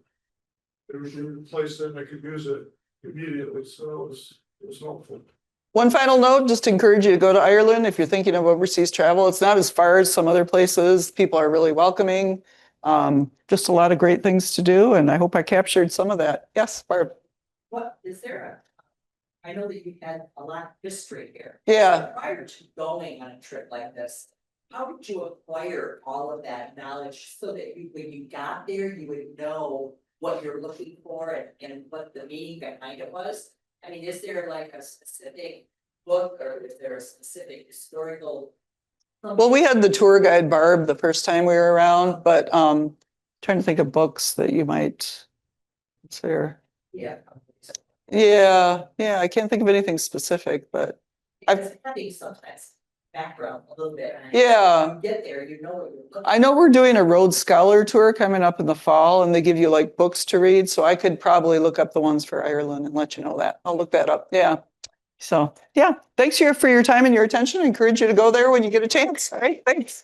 They replaced it and I could use it immediately, so it was helpful. One final note, just to encourage you to go to Ireland if you're thinking of overseas travel. It's not as far as some other places. People are really welcoming. Just a lot of great things to do, and I hope I captured some of that. Yes, Barb. What is there I know that you had a lot of history here. Yeah. Prior to going on a trip like this, how did you acquire all of that knowledge so that when you got there, you would know what you're looking for and what the meaning behind it was? I mean, is there like a specific book or is there a specific historical? Well, we had the tour guide Barb the first time we were around, but trying to think of books that you might consider. Yeah. Yeah, I can't think of anything specific, but Because having sometimes background a little bit. and Yeah. when you Get there, you know what you're looking. I know we're doing a Rhodes Scholar Tour coming up in the fall, and they give you like books to read, so I could probably look up the ones for Ireland and let you know that. I'll look that up, yeah. So, yeah, thanks for your time and your attention. I encourage you to go there when you get a chance, all right? Thanks.